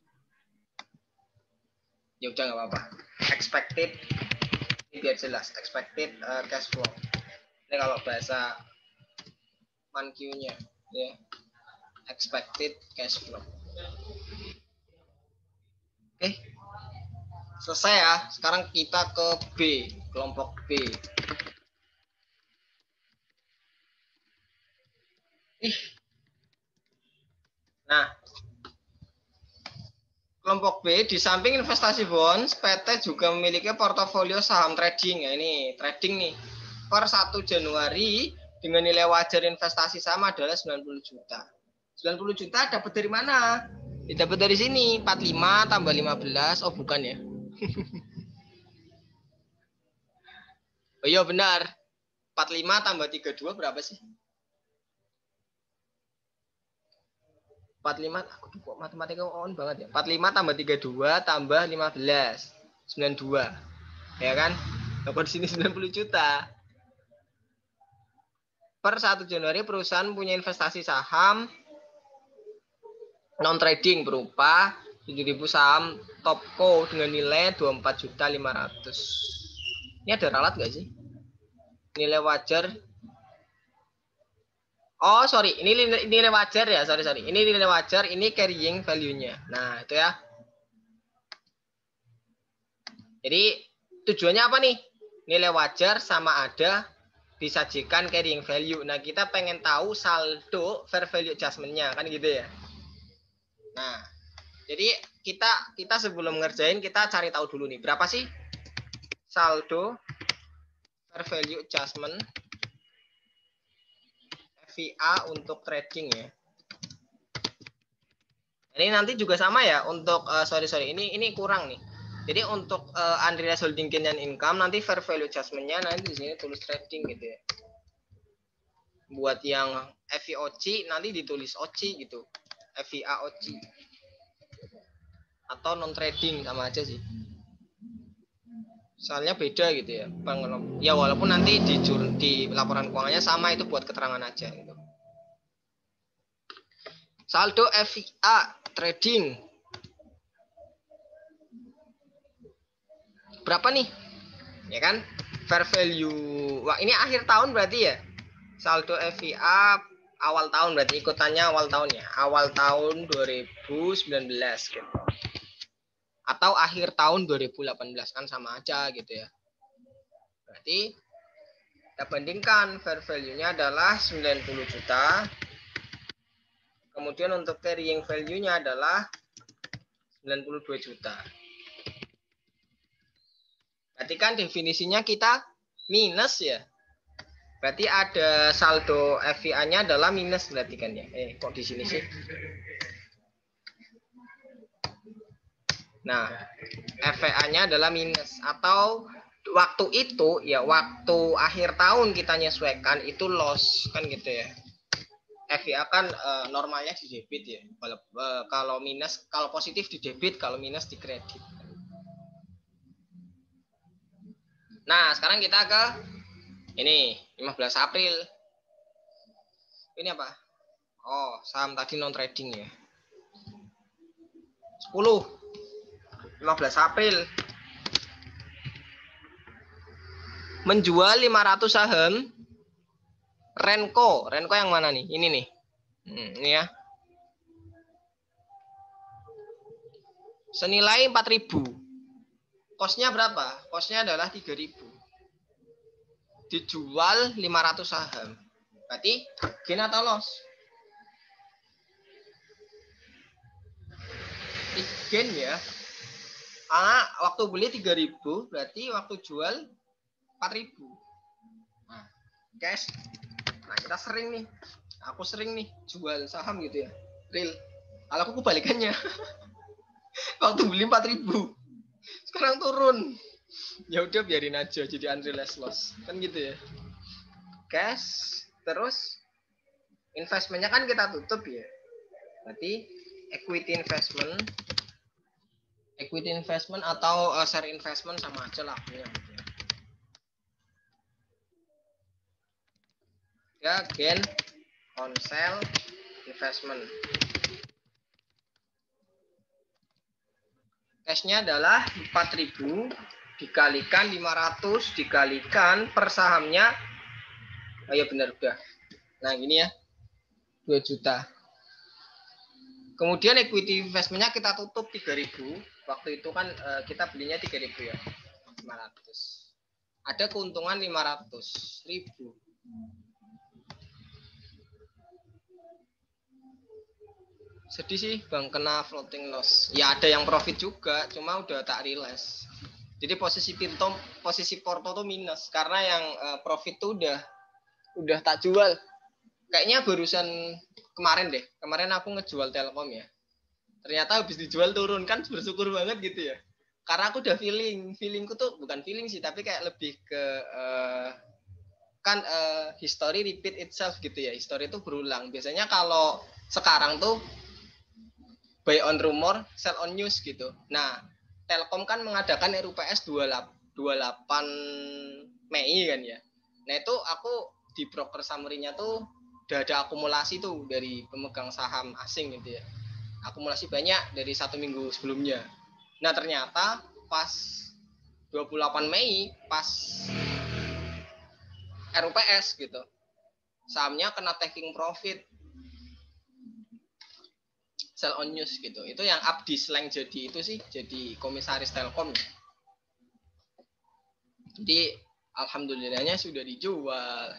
Ya udah nggak apa-apa. Expected, ini biar jelas, expected cash flow. Ini kalau bahasa Manq-nya ya. Expected cash flow. Oke. Selesai ya. Sekarang kita ke B, kelompok B. Nah, Kelompok B, di samping investasi bonds, PT juga memiliki portofolio saham trading. Ya, ini trading nih. Per 1 Januari dengan nilai wajar investasi saham adalah 90 juta. 90 juta dapat dari mana? Dapat dari sini. 45 tambah 15. Oh, bukan ya. Oh iya benar. 45 tambah 32 berapa sih? 45, aku kok matematika on banget ya. 45 tambah 32 tambah 15. 92. Ya kan? Dapat di sini 90 juta. Per 1 Januari perusahaan punya investasi saham non trading berupa 7.000 saham Topco dengan nilai 24.500.000. Ini ada ralat nggak sih? Nilai wajar. Oh, sorry. Ini nilai wajar ya. Sorry. Ini nilai wajar, ini carrying value-nya. Nah, itu ya. Jadi, tujuannya apa nih? Nilai wajar sama ada disajikan carrying value. Nah, kita pengen tahu saldo fair value adjustment-nya. Kan gitu ya. Nah, jadi kita sebelum ngerjain, kita cari tahu dulu nih. Berapa sih saldo fair value adjustment FVA untuk trading ya. Ini nanti juga sama ya untuk ini kurang nih. Jadi untuk unrealized holding gain dan income nanti fair value adjustment-nya nanti di sini tulis trading gitu ya. Buat yang FVOC nanti ditulis OC gitu. FVAOC. Atau non trading sama aja sih. Soalnya beda gitu ya. Ya walaupun nanti di laporan keuangannya sama, itu buat keterangan aja gitu. Saldo FVA trading. Berapa nih? Ya kan? Fair value. Wah, ini akhir tahun berarti ya? Saldo FVA awal tahun berarti ikutannya awal tahun ya. Awal tahun 2019 gitu. Atau akhir tahun 2018 kan sama aja gitu ya. Berarti kita bandingkan fair value-nya adalah 90 juta. Kemudian untuk carrying value-nya adalah 92 juta. Berarti kan definisinya kita minus ya. Berarti ada saldo FVA-nya adalah minus berarti kan ya. Kok di sini sih? Nah, FVA-nya adalah minus, atau waktu itu ya waktu akhir tahun kita nyesuaikan itu loss kan gitu ya. FVA kan normalnya di debit ya. Kalau minus, kalau positif di debit, kalau minus di kredit. Nah, sekarang kita ke ini 15 April. Ini apa? Oh, saham tadi non trading ya. 15 April. Menjual 500 saham Renko. Renko yang mana nih? Ini nih. Ini ya. Senilai 4.000. Kosnya berapa? Kosnya adalah 3.000. Dijual 500 saham. Berarti gain atau loss? Gain ya. Karena waktu beli 3.000, berarti waktu jual 4.000. Nah, guys. Nah, kita sering nih. Aku sering nih jual saham gitu ya. Real. Kalau aku kebalikannya. Waktu beli 4.000. Sekarang turun. Ya udah biarin aja jadi unrealized loss. Kan gitu ya. Cash, terus investmentnya kan kita tutup ya. Berarti equity investment atau share investment sama aja lah punya. Ya, gain on sale investment. Cashnya adalah 4.000 dikalikan 500 dikalikan per sahamnya. Oh ya benar udah. Nah gini ya, 2 juta. Kemudian equity investmentnya kita tutup 3.000. Waktu itu kan kita belinya 3.000 ya, 500. Ada keuntungan 500.000. Sedih sih Bang kena floating loss. Ya ada yang profit juga, cuma udah tak realize. Jadi posisi Porto tuh minus karena yang profit tuh udah tak jual. Kayaknya barusan kemarin deh. Kemarin aku ngejual Telkom ya. Ternyata habis dijual turun kan bersyukur banget gitu ya. Karena aku udah feelingku tuh bukan feeling sih, tapi kayak lebih ke kan history repeat itself gitu ya. History itu berulang. Biasanya kalau sekarang tuh buy on rumor, sell on news gitu. Nah, Telkom kan mengadakan RUPS 28 Mei kan ya. Nah, itu aku di broker summary-nya tuh udah ada akumulasi tuh dari pemegang saham asing gitu ya. Akumulasi banyak dari 1 minggu sebelumnya. Nah, ternyata pas 28 Mei, pas RUPS gitu, sahamnya kena taking profit, sell on news gitu. Itu yang Abdi slang jadi itu sih, jadi komisaris Telkom. Jadi alhamdulillahnya sudah dijual.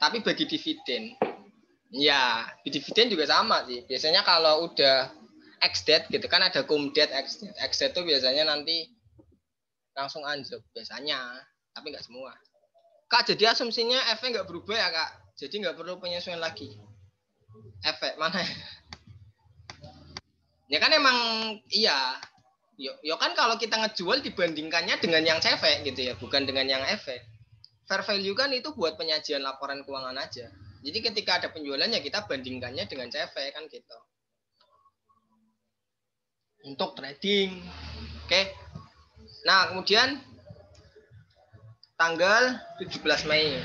Tapi bagi dividen, ya dividen juga sama sih. Biasanya kalau udah ex-date gitu kan ada cum date ex-date. Ex-date tuh biasanya nanti langsung anjlok biasanya, tapi nggak semua. Kak, jadi asumsinya efek nggak berubah ya Kak? Jadi nggak perlu penyesuaian lagi. Efek mana? Ya kan emang iya. Yo kan kalau kita ngejual dibandingkannya dengan yang cefek gitu ya, bukan dengan yang efek. Fair value kan itu buat penyajian laporan keuangan aja. Jadi ketika ada penjualannya kita bandingkannya dengan cefek kan gitu. Untuk trading. Oke. Nah, kemudian tanggal 17 Mei.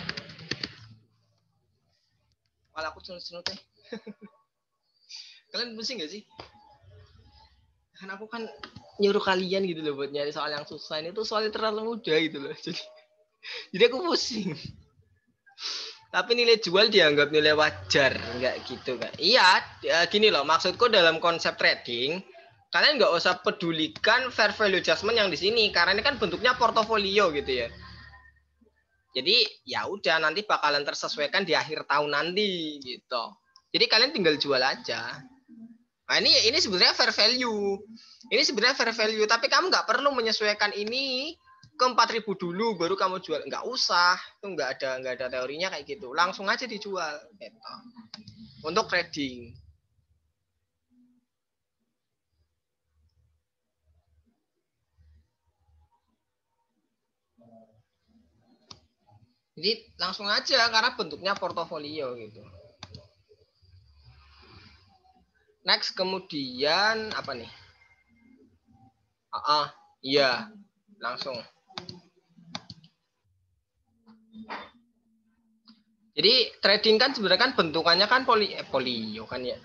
Malah aku senut-senut deh. Kalian pusing gak sih? Kan aku kan nyuruh kalian gitu loh buat nyari soal yang susah. Ini tuh soalnya terlalu mudah gitu loh. Jadi aku pusing. Tapi nilai jual dianggap nilai wajar, nggak gitu kan? Iya, gini loh, maksudku dalam konsep trading, kalian nggak usah pedulikan fair value adjustment yang di sini, karena ini kan bentuknya portofolio gitu ya. Jadi ya udah nanti bakalan tersesuaikan di akhir tahun nanti gitu. Jadi kalian tinggal jual aja. Nah ini sebenarnya fair value. Ini sebenarnya fair value, tapi kamu nggak perlu menyesuaikan ini ke 4.000 dulu baru kamu jual, nggak usah, itu nggak ada teorinya kayak gitu, langsung aja dijual gitu. Untuk trading. Jadi langsung aja karena bentuknya portofolio gitu. Next kemudian apa nih? Iya langsung. Jadi trading kan sebenarnya kan bentukannya kan polio kan ya.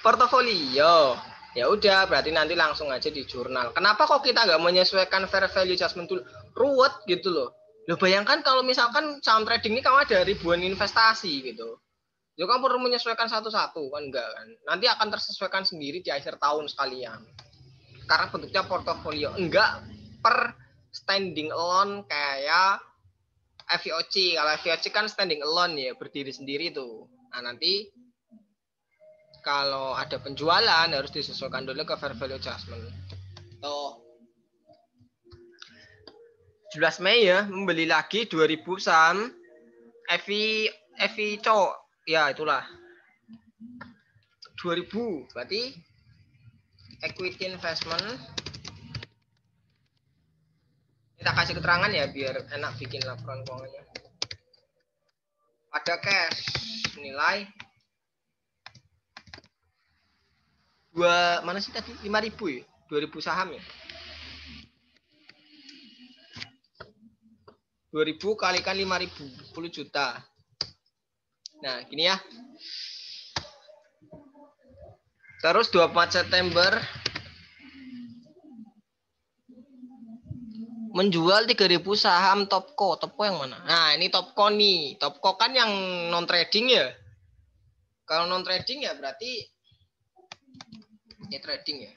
Portofolio. Ya udah berarti nanti langsung aja di jurnal. Kenapa kok kita nggak menyesuaikan fair value adjustment dulu? Ruwet gitu loh. Lo bayangkan kalau misalkan saham trading ini kamu ada ribuan investasi gitu. Ya kamu perlu menyesuaikan satu-satu kan enggak kan. Nanti akan tersesuaikan sendiri di akhir tahun sekalian. Karena bentuknya portofolio. Enggak per standing alone kayak FVOC. Kalau FVOC kan standing alone ya, berdiri sendiri tuh. Nah, nanti kalau ada penjualan harus disesuaikan dulu ke fair value adjustment. Tuh. 17 Mei ya, membeli lagi 2000 saham EVI cowok. Ya, itulah. 2000 berarti equity investment. Kita kasih keterangan ya biar enak bikin laporan keuangannya. Ada cash nilai mana sih tadi 5.000 ya, 2.000 saham ya, 2.000 kalikan 5.000 10 juta. Nah gini ya, terus 24 September menjual 3.000 saham Topco. Topco yang mana? Nah ini Topco nih. Topco kan yang non trading ya. Kalau non trading ya berarti ini trading ya.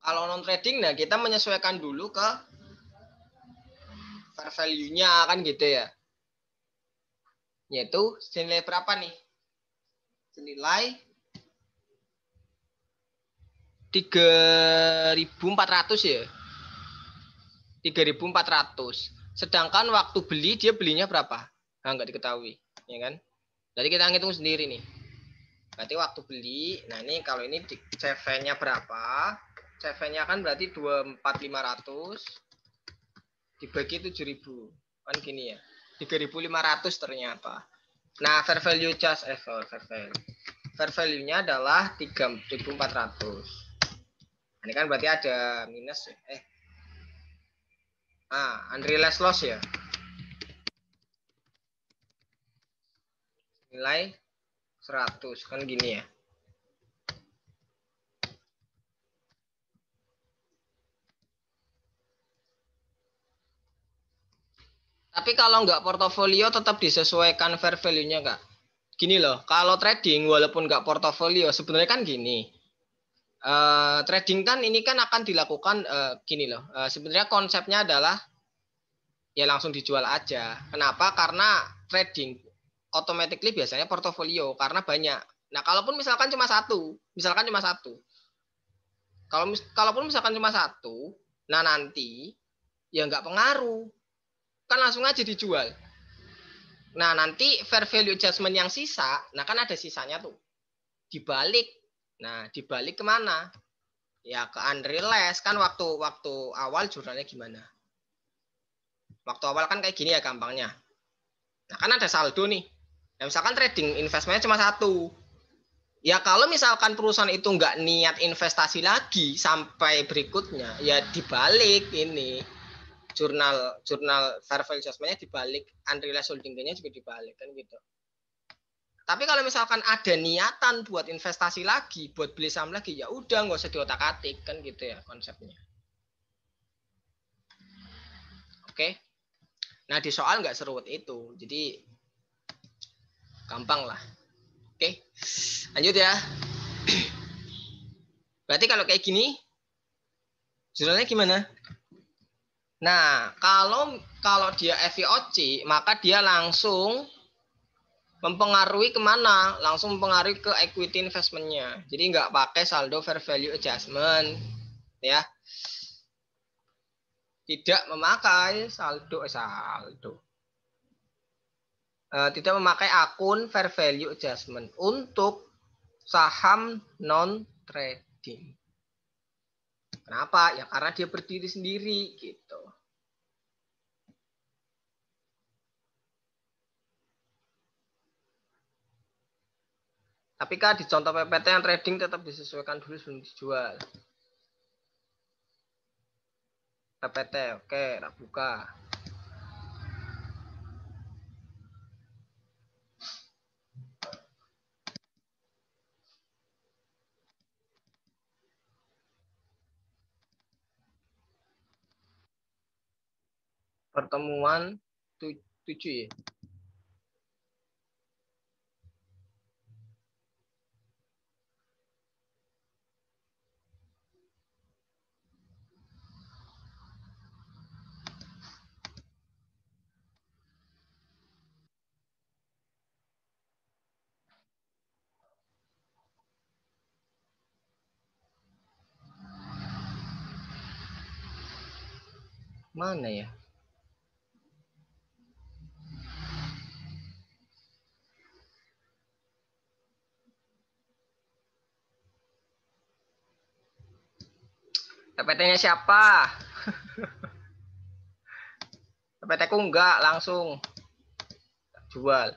Kalau non trading nah kita menyesuaikan dulu ke fair value-nya kan gitu ya. Yaitu senilai berapa nih? Senilai 3.400 ya. 3.400. Sedangkan waktu beli dia belinya berapa? Nah, nggak diketahui, ya kan? Jadi kita ngitung sendiri nih. Berarti waktu beli, nah ini kalau ini CV-nya berapa? CV-nya kan berarti 24.500 dibagi 7.000. Kan gini ya. 3.500 ternyata. Nah, fair value fair value-nya adalah 3.400. Ini kan berarti ada minus unrealized loss ya. Nilai 100 kan gini ya. Tapi kalau nggak portofolio tetap disesuaikan fair value-nya, Kak. Gini loh, kalau trading walaupun nggak portofolio sebenarnya kan gini. Trading kan ini kan akan dilakukan gini loh. Sebenarnya konsepnya adalah ya langsung dijual aja. Kenapa? Karena trading automatically biasanya portofolio karena banyak. Nah, kalaupun misalkan cuma satu. Kalaupun misalkan cuma satu, nah nanti ya nggak pengaruh. Kan langsung aja dijual. Nah, nanti fair value adjustment yang sisa, nah kan ada sisanya tuh. Dibalik. Nah, dibalik kemana? Ya ke unrealized. Kan waktu awal jurnalnya gimana? Waktu awal kan kayak gini ya gampangnya. Nah, kan ada saldo nih. Nah, misalkan trading investmentnya cuma satu. Ya kalau misalkan perusahaan itu nggak niat investasi lagi sampai berikutnya, ya dibalik ini. Jurnal fair value adjustment-nya dibalik, unrealized holding gain-nya juga dibalik kan gitu. Tapi kalau misalkan ada niatan buat investasi lagi, buat beli saham lagi, ya udah nggak usah diotak-atik kan gitu ya konsepnya. Oke. Nah di soal nggak seruat itu, jadi gampang lah. Oke, lanjut ya. Berarti kalau kayak gini, jurnalnya gimana? Nah, kalau dia FVOC, maka dia langsung mempengaruhi kemana? Langsung mempengaruhi ke equity investmentnya. Jadi nggak pakai saldo fair value adjustment, ya. Tidak memakai tidak memakai akun fair value adjustment untuk saham non trading. Kenapa? Ya karena dia berdiri sendiri gitu. Tapi kan di contoh PPT yang trading tetap disesuaikan dulu sebelum dijual. PPT, oke, tak buka. Pertemuan 7 ya. Mana ya? PPT-nya siapa? PPT-ku enggak langsung jual.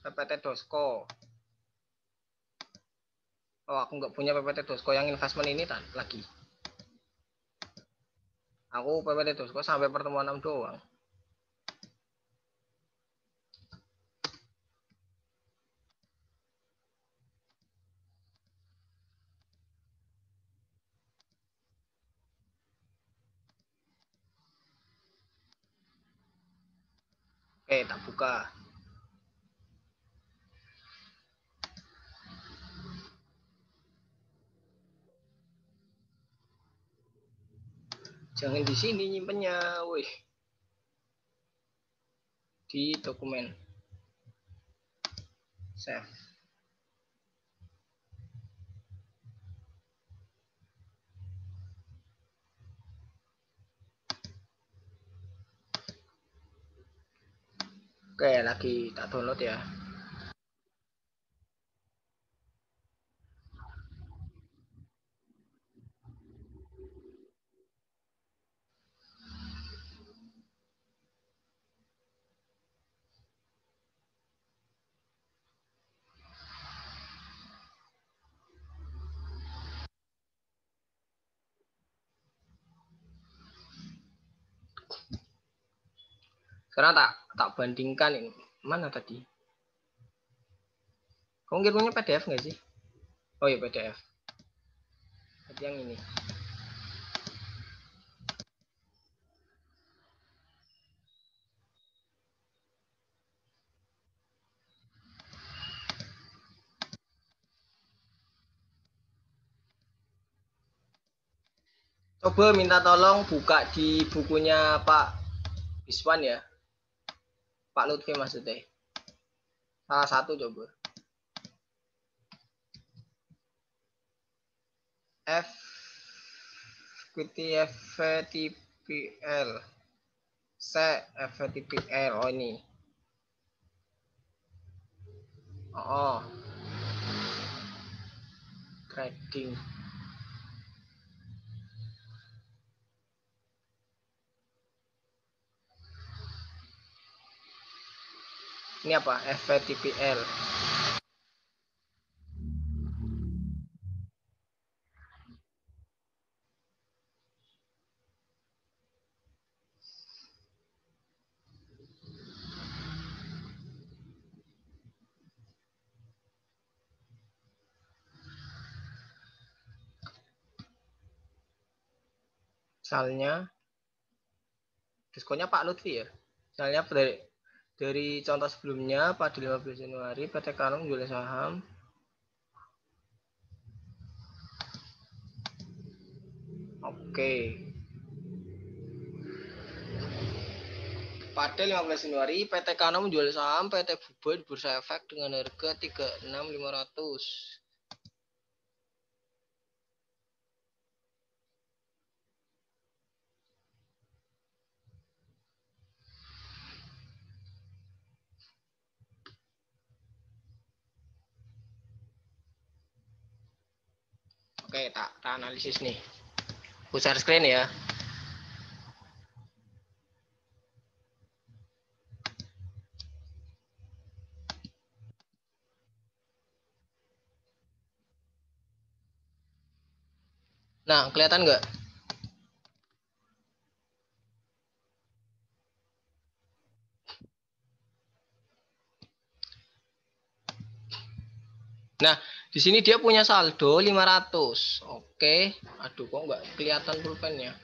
PPT Dosko. Oh, aku nggak punya PPT Dosko yang investment ini lagi. Aku PPT Dosko sampai pertemuan 6 doang. Oke, tak buka. Jangan di sini nyimpennya, wih. di dokumen. Save. Oke, lagi tak download ya. Sekarang tak bandingkan ini. Mana tadi? Kamu kirimnya PDF nggak sih? Oh iya PDF. Tadi yang ini. Coba minta tolong buka di bukunya Pak Iswan ya. Pak Lutfi maksudnya. Salah satu coba. FTPL. FTPL. Oh ini. Oh. Trading. Ini apa? FTPL. Misalnya diskonnya Pak Lutfi ya. Misalnya dari contoh sebelumnya pada 15 Januari PT Karung jual saham oke. Pada 15 Januari PT Karung menjual saham PT Buba di Bursa Efek dengan harga 36.500. Oke, tak analisis nih. Aku share screen ya. Nah, kelihatan nggak? Nah, di sini dia punya saldo 500. Oke. Aduh, kok nggak kelihatan pulpennya.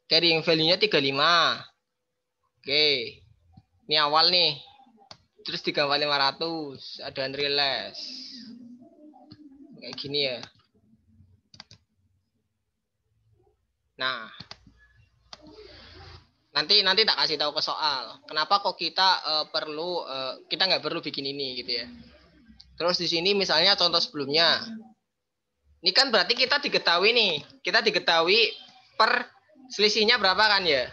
Carrying value-nya 35. Oke. Ini awal nih. Terus digambar 500. Ada unrealized. Kayak gini ya. Nah, nanti tak kasih tahu ke soal. Kenapa kok kita kita nggak perlu bikin ini gitu ya. Terus di sini misalnya contoh sebelumnya. Ini kan berarti kita diketahui nih. Kita diketahui per selisihnya berapa kan ya.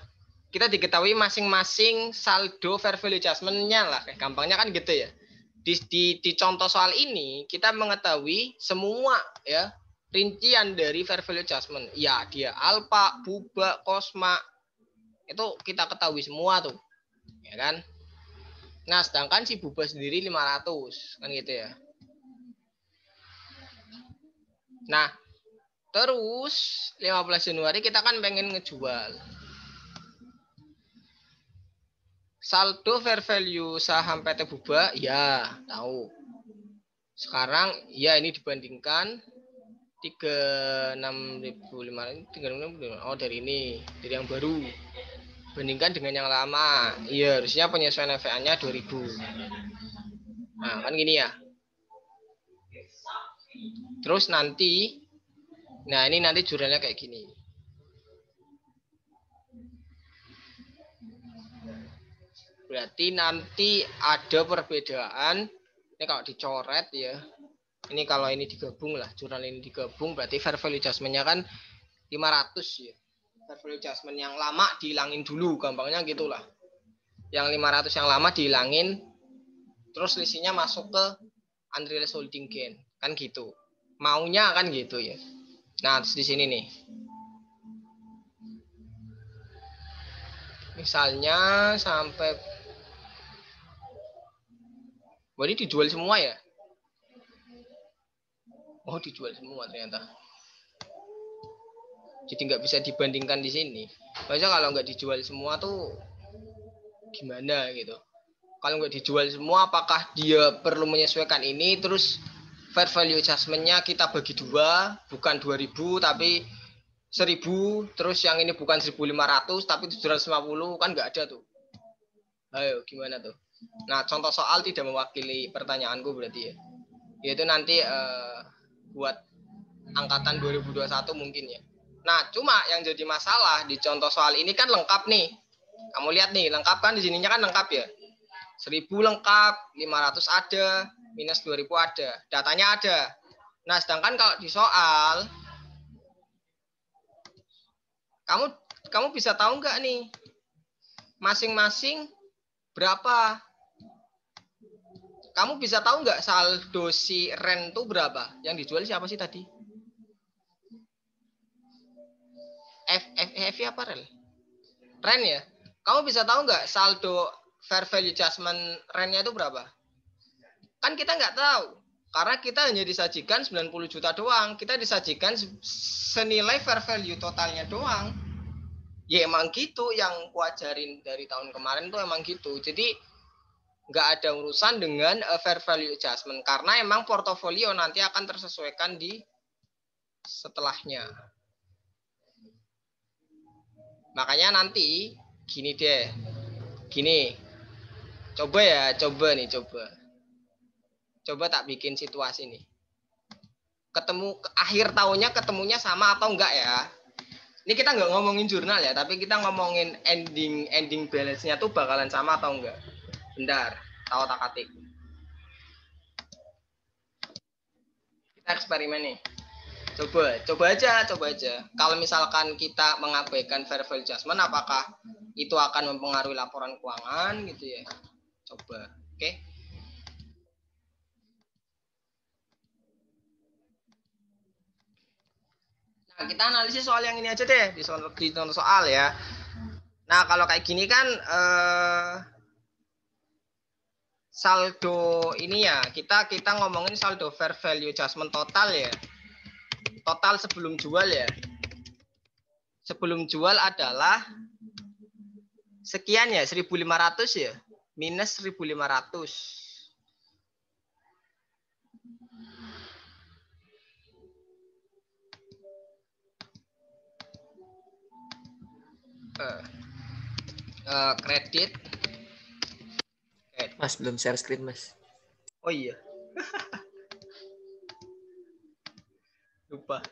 Kita diketahui masing-masing saldo fair value adjustment-nya lah. Gampangnya kan gitu ya. Di contoh soal ini kita mengetahui semua ya rincian dari fair value adjustment. Ya, dia alpha, buba, kosma itu kita ketahui semua tuh. Ya kan? Nah, sedangkan si buba sendiri 500 kan gitu ya. Nah, terus 15 Januari kita kan pengen ngejual. Saldo fair value saham PT Buba, ya tahu. Sekarang ya ini dibandingkan 36.500. Oh dari ini, dari yang baru. Bandingkan dengan yang lama. Iya, harusnya penyesuaian FA-nya 2000. Nah, kan gini ya. Terus nanti nah ini nanti jurnalnya kayak gini. Berarti nanti ada perbedaan. Ini kalau dicoret ya. Ini kalau ini digabung lah, jurnal ini digabung berarti fair value adjustment-nya kan 500 ya. Fair value adjustment yang lama dihilangin dulu, gampangnya gitulah. Yang 500 yang lama dihilangin, terus selisihnya masuk ke unrealized holding gain, kan gitu. Maunya kan gitu ya. Nah, terus di sini nih. Misalnya sampai ini dijual semua ya? Oh, dijual semua ternyata. Jadi nggak bisa dibandingkan di sini. Maksudnya kalau nggak dijual semua tuh gimana gitu. Kalau nggak dijual semua, apakah dia perlu menyesuaikan ini? Terus fair value adjustment-nya kita bagi dua, bukan 2000 tapi 1000. Terus yang ini bukan 1500 tapi 750, kan nggak ada tuh. Ayo gimana tuh? Nah, contoh soal tidak mewakili pertanyaanku berarti ya. Yaitu nanti buat angkatan 2021 mungkin ya. Nah, cuma yang jadi masalah di contoh soal ini kan lengkap nih. Kamu lihat nih, lengkap kan di sininya kan lengkap ya. 1000 lengkap, 500 ada, minus 2000 ada. Datanya ada. Nah, sedangkan kalau di soal kamu bisa tahu nggak nih masing-masing berapa? Kamu bisa tahu nggak saldo si Ren itu berapa? Yang dijual siapa sih tadi? FF apa Ren? Ren ya? Kamu bisa tahu nggak saldo fair value adjustment Ren-nya itu berapa? Kan kita nggak tahu. Karena kita hanya disajikan 90 juta doang. Kita disajikan senilai fair value totalnya doang. Ya emang gitu yang kuajarin dari tahun kemarin tuh emang gitu. Jadi nggak ada urusan dengan fair value adjustment karena emang portofolio nanti akan tersesuaikan di setelahnya. Makanya nanti gini deh. Gini. Coba tak bikin situasi nih. Ketemu akhir tahunnya ketemunya sama atau enggak ya? Ini kita nggak ngomongin jurnal ya, tapi kita ngomongin ending balance-nya tuh bakalan sama atau enggak. Bentar, tahu tak atik. Kita eksperimen nih. Coba aja. Kalau misalkan kita mengabaikan fair value adjustment, apakah itu akan mempengaruhi laporan keuangan gitu ya? Coba, oke? Nah, kita analisis soal yang ini aja deh di contoh soal ya. Nah, kalau kayak gini kan saldo ini ya, kita ngomongin saldo fair value adjustment total ya. Total sebelum jual ya. Sebelum jual adalah sekian ya, 1.500 ya. Minus 1.500. Kredit. Mas, belum share screen, Mas. Oh iya. Lupa.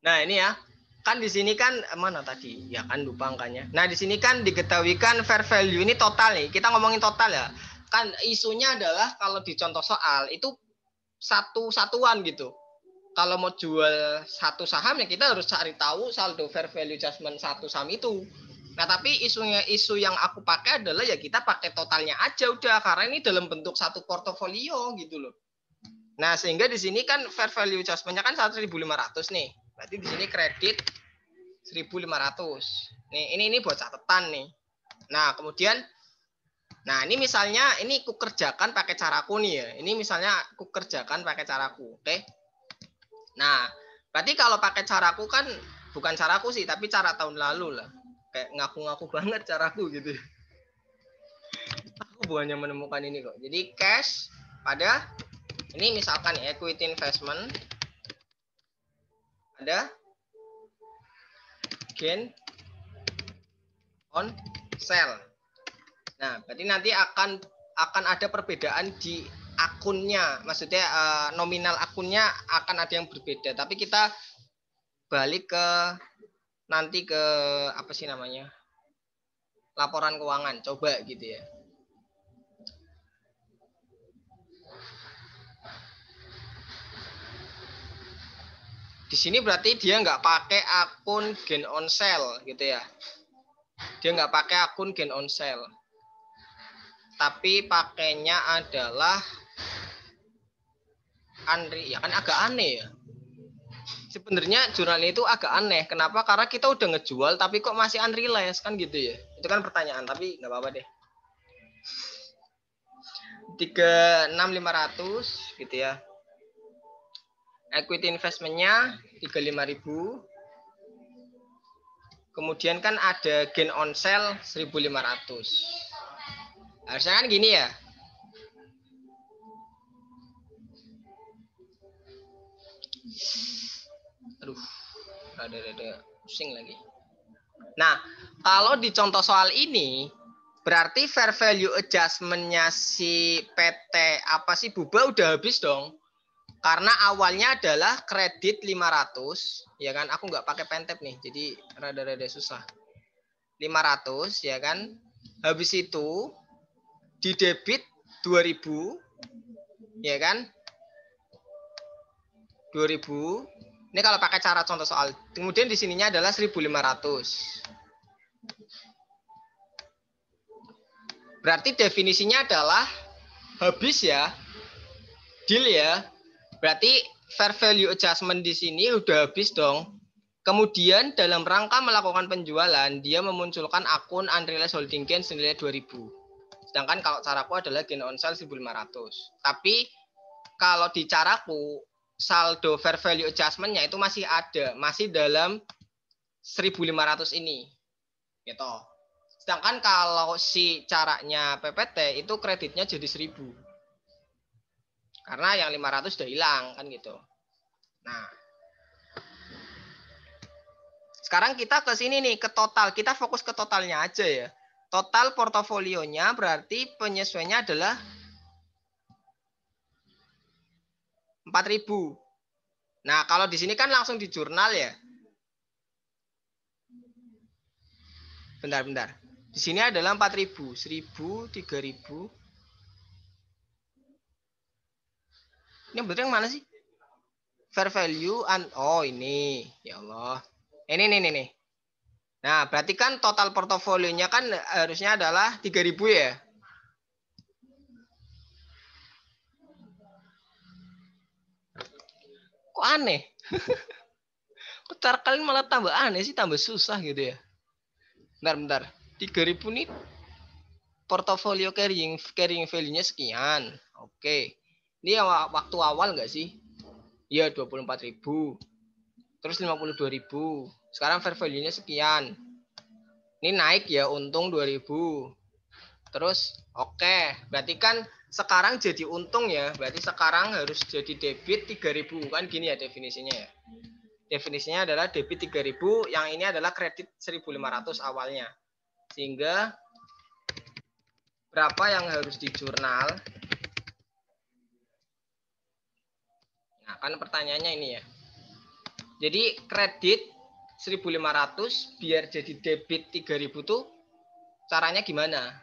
Nah, ini ya. Kan di sini kan mana tadi? Ya kan lupa angkanya. Nah, di sini kan diketahuikan fair value ini total nih. Kita ngomongin total ya. Kan isunya adalah kalau di contoh soal itu satu-satuan gitu. Kalau mau jual satu saham ya kita harus cari tahu saldo fair value adjustment satu saham itu. Nah, tapi isu yang aku pakai adalah ya kita pakai totalnya aja udah karena ini dalam bentuk satu portofolio gitu loh. Nah, sehingga di sini kan fair value adjustment-nya kan 1.500 nih. Berarti di sini kredit 1.500. Nih, ini buat catatan nih. Nah, kemudian ini misalnya ini ku kerjakan pakai caraku nih ya. Ini misalnya ku kerjakan pakai caraku, oke? Nah, berarti kalau pakai caraku kan bukan caraku sih, tapi cara tahun lalu lah. Kayak ngaku-ngaku banget caraku gitu. Aku bukannya menemukan ini kok. Jadi cash pada ini misalkan ya equity investment ada gain on sell. Nah, berarti nanti akan ada perbedaan di akunnya, maksudnya nominal akunnya akan ada yang berbeda. Tapi kita balik ke nanti ke apa sih namanya? Laporan keuangan, coba gitu ya. Di sini berarti dia nggak pakai akun gain on sale gitu ya. Dia nggak pakai akun gain on sale. Tapi pakainya adalah Andri, ya kan agak aneh ya. Sebenarnya jurnal itu agak aneh. Kenapa? Karena kita udah ngejual tapi kok masih unrealized kan gitu ya. Itu kan pertanyaan, tapi nggak apa-apa deh. 36.500 gitu ya. Equity investmentnya 35.000. Kemudian kan ada gain on sale 1.500. Harusnya kan gini ya. Aduh, rada pusing lagi. Nah, kalau di contoh soal ini, berarti fair value adjustment-nya si PT apa sih Buba udah habis dong. Karena awalnya adalah kredit 500, ya kan? Aku nggak pakai pentep nih, jadi rada-rada susah. 500, ya kan? Habis itu di debit 2000, ya kan? 2000. Ini kalau pakai cara contoh soal. Kemudian di sininya adalah 1.500. Berarti definisinya adalah habis ya. Deal ya. Berarti fair value adjustment di sini udah habis dong. Kemudian dalam rangka melakukan penjualan, dia memunculkan akun unrealized holding gain senilai 2.000. Sedangkan kalau caraku adalah gain on sale 1.500. Tapi kalau di caraku, saldo fair value adjustment-nya itu masih ada, masih dalam 1.500 ini. Gitu. Sedangkan kalau si caranya PPT itu kreditnya jadi 1.000. Karena yang 500 sudah hilang kan gitu. Nah, sekarang kita ke sini nih, ke total. Kita fokus ke totalnya aja ya. Total portofolionya berarti penyesuaiannya adalah 4.000. Nah, kalau di sini kan langsung di jurnal ya. Bentar. Di sini adalah 4.000, 1.000, 3.000. Ini betul yang mana sih? Fair value oh ini. Ya Allah. Ini nih. Nah, berarti kan total portofolionya kan harusnya adalah 3.000 ya. Kok aneh? Cara kalian malah tambah aneh sih, tambah susah gitu ya. Bentar. 3.000 nih portofolio carrying value-nya sekian. Oke. Ini yang waktu awal nggak sih? Iya, 24.000. Terus 52.000. Sekarang fair value-nya sekian. Ini naik ya, untung 2.000. Terus oke, berarti kan sekarang jadi untung ya. Berarti sekarang harus jadi debit 3.000 kan gini ya definisinya ya. Definisinya adalah debit 3.000, yang ini adalah kredit 1.500 awalnya. Sehingga berapa yang harus di jurnal? Nah, kan pertanyaannya ini ya. Jadi kredit 1.500 biar jadi debit 3.000 tuh caranya gimana?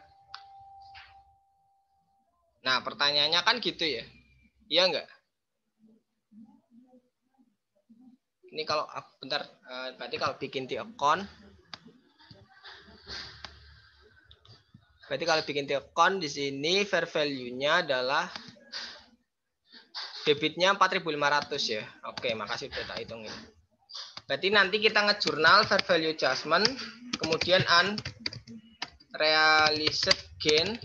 Nah, pertanyaannya kan gitu ya. Iya enggak? Ini kalau bentar, berarti kalau bikin di account, berarti kalau bikin di account di sini fair value-nya adalah debitnya 4.500 ya. Oke, makasih udah tak hitungin. Berarti nanti kita ngejurnal fair value adjustment, kemudian unrealized gain.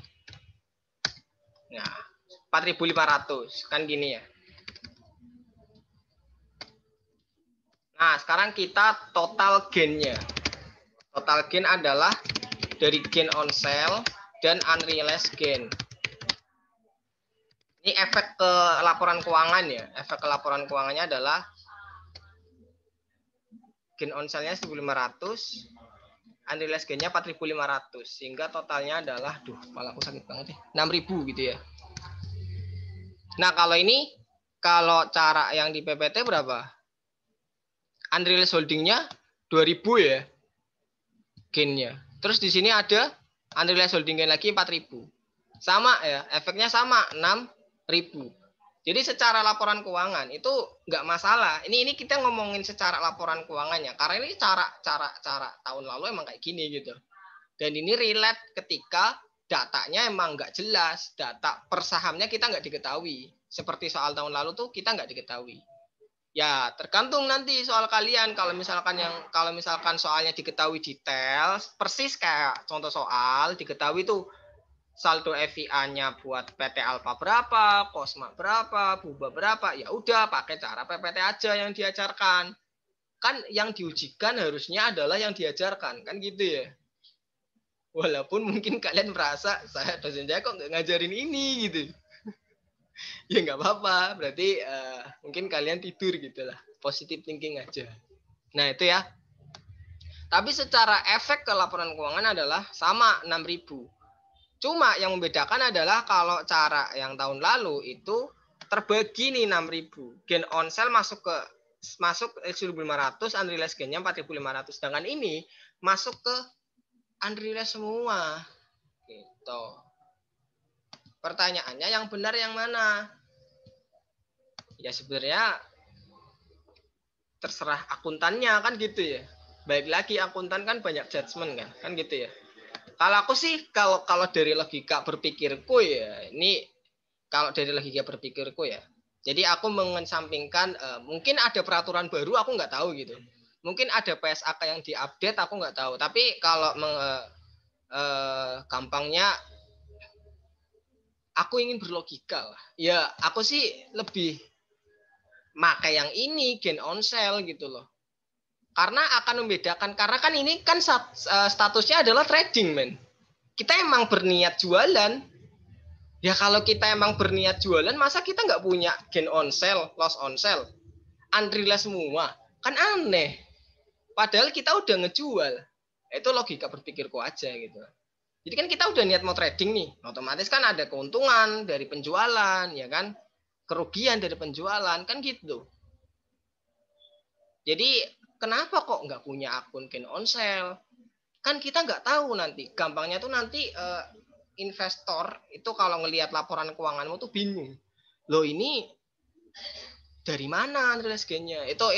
Nah, 4.500 kan gini ya. Nah, sekarang kita total gain-nya. Total gain adalah dari gain on sale dan unrealized gain. Ini efek ke laporan keuangan ya. Efek ke laporan keuangannya adalah gain on sale-nya 1.500, unrealized gain-nya 4.500. Sehingga totalnya adalah, kepala aku sakit banget ya, 6.000 gitu ya. Nah, kalau ini, kalau cara yang di PPT berapa? Unrealized holding-nya 2000 ya gainnya. Terus di sini ada unrealized holding gain lagi 4000. Sama ya, efeknya sama 6000. Jadi secara laporan keuangan itu nggak masalah. Ini kita ngomongin secara laporan keuangannya. Karena ini cara tahun lalu emang kayak gini gitu. Dan ini relate ketika datanya emang nggak jelas. Data per sahamnya kita nggak diketahui. Seperti soal tahun lalu tuh kita nggak diketahui. Ya tergantung nanti soal kalian. Kalau misalkan soalnya diketahui detail, persis kayak contoh soal diketahui tuh saldo FIA-nya buat PT Alfa berapa, Cosma berapa, Buba berapa, ya udah pakai cara PPT aja yang diajarkan. Kan yang diujikan harusnya adalah yang diajarkan, kan gitu ya. Walaupun mungkin kalian merasa saya dosen saya kok nggak ngajarin ini gitu. Ya nggak apa-apa, berarti mungkin kalian tidur gitu lah. Positive thinking aja. Nah itu ya. Tapi secara efek ke laporan keuangan adalah sama 6.000. Cuma yang membedakan adalah kalau cara yang tahun lalu itu terbagi nih 6.000. Gain on sale masuk 1.500, unrealized gainnya 4.500. Sedangkan ini masuk ke unrealized semua. Gitu. Pertanyaannya yang benar yang mana? Ya sebenarnya terserah akuntannya kan gitu ya. Baik lagi akuntan kan banyak judgement kan gitu ya. Kalau aku sih kalau dari logika berpikirku ya ini kalau dari logika berpikirku ya. Jadi aku mengesampingkan mungkin ada peraturan baru aku nggak tahu gitu. Mungkin ada PSAK yang diupdate aku nggak tahu. Tapi kalau gampangnya aku ingin berlogika lah. Ya aku sih lebih pakai yang ini gain on sale gitu loh. Karena akan membedakan karena kan ini kan statusnya adalah trading men. Kita emang berniat jualan. Ya kalau kita emang berniat jualan, masa kita nggak punya gain on sale, loss on sale, unrealized semua? Kan aneh. Padahal kita udah ngejual. Itu logika berpikirku aja gitu. Jadi kan kita udah niat mau trading nih, otomatis kan ada keuntungan dari penjualan, ya kan? Kerugian dari penjualan, kan gitu. Jadi kenapa kok nggak punya akun gain on sale? Kan kita nggak tahu nanti. Gampangnya tuh nanti investor itu kalau ngelihat laporan keuanganmu tuh bingung. Loh ini dari mana unrealized gain-nya? Itu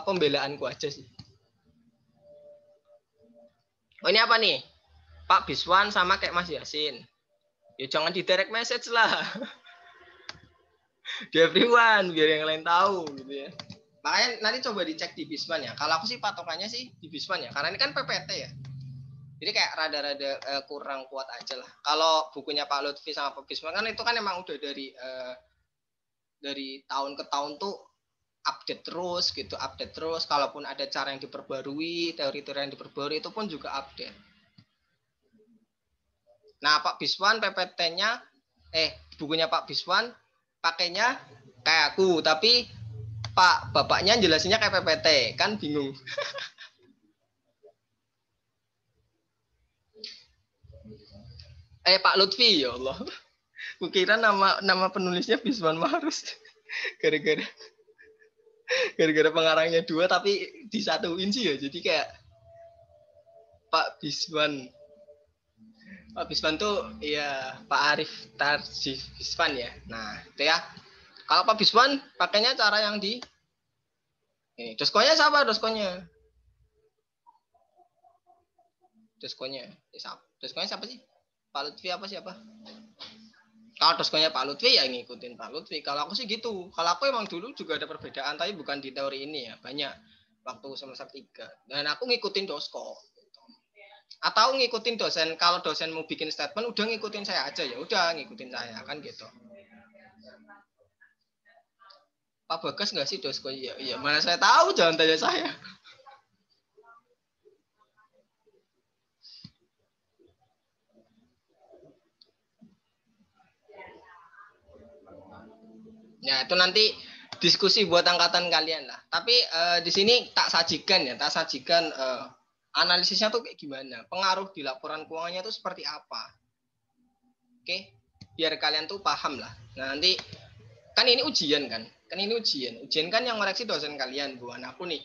pembelaanku aja sih. Oh ini apa nih? Pak Biswan sama kayak Mas Yasin. Ya jangan di direct message lah. Di everyone biar yang lain tahu gitu ya. Makanya nanti coba dicek di Bisman ya. Kalau aku sih patokannya sih di Bisman ya. Karena ini kan PPT ya. Jadi kayak rada-rada kurang kuat aja lah. Kalau bukunya Pak Lutfi sama Pak Bisman kan itu kan emang udah dari tahun ke tahun tuh update terus gitu, update terus. Kalaupun ada cara yang diperbarui, teori-teori yang diperbarui itu pun juga update. Nah Pak Biswan PPT-nya, bukunya Pak Biswan pakainya kayak aku, tapi Pak bapaknya jelasinnya kayak PPT, kan bingung. Pak Lutfi ya Allah. Kukira nama penulisnya Biswan Mahrus. Gara-gara pengarangnya dua tapi disatuin sih ya. Jadi kayak Pak Biswan. Pak Biswan tuh ya Pak Arif Tarjih Biswan ya. Nah, itu ya. Kalau Pak Biswan pakainya cara yang di doskonya siapa doskonya? Doskonya siapa sih? Pak Lutfi apa siapa? Kalau doskonya Pak Lutfi ya ngikutin Pak Lutfi. Kalau aku sih gitu. Kalau aku emang dulu juga ada perbedaan tapi bukan di teori ini ya. Banyak waktu semester 3. Dan aku ngikutin dosko. Atau ngikutin dosen. Kalau dosen mau bikin statement udah ngikutin saya aja ya. Udah ngikutin saya kan gitu. Pak Bagas nggak sih dosko? Iya, mana saya tahu, jangan tanya saya. Ya itu nanti diskusi buat angkatan kalian lah. Tapi di sini tak sajikan analisisnya tuh kayak gimana, pengaruh di laporan keuangannya tuh seperti apa. Oke, biar kalian tuh paham lah. Nah nanti kan ini ujian kan, ujian kan yang ngoreksi dosen kalian bukan aku nih.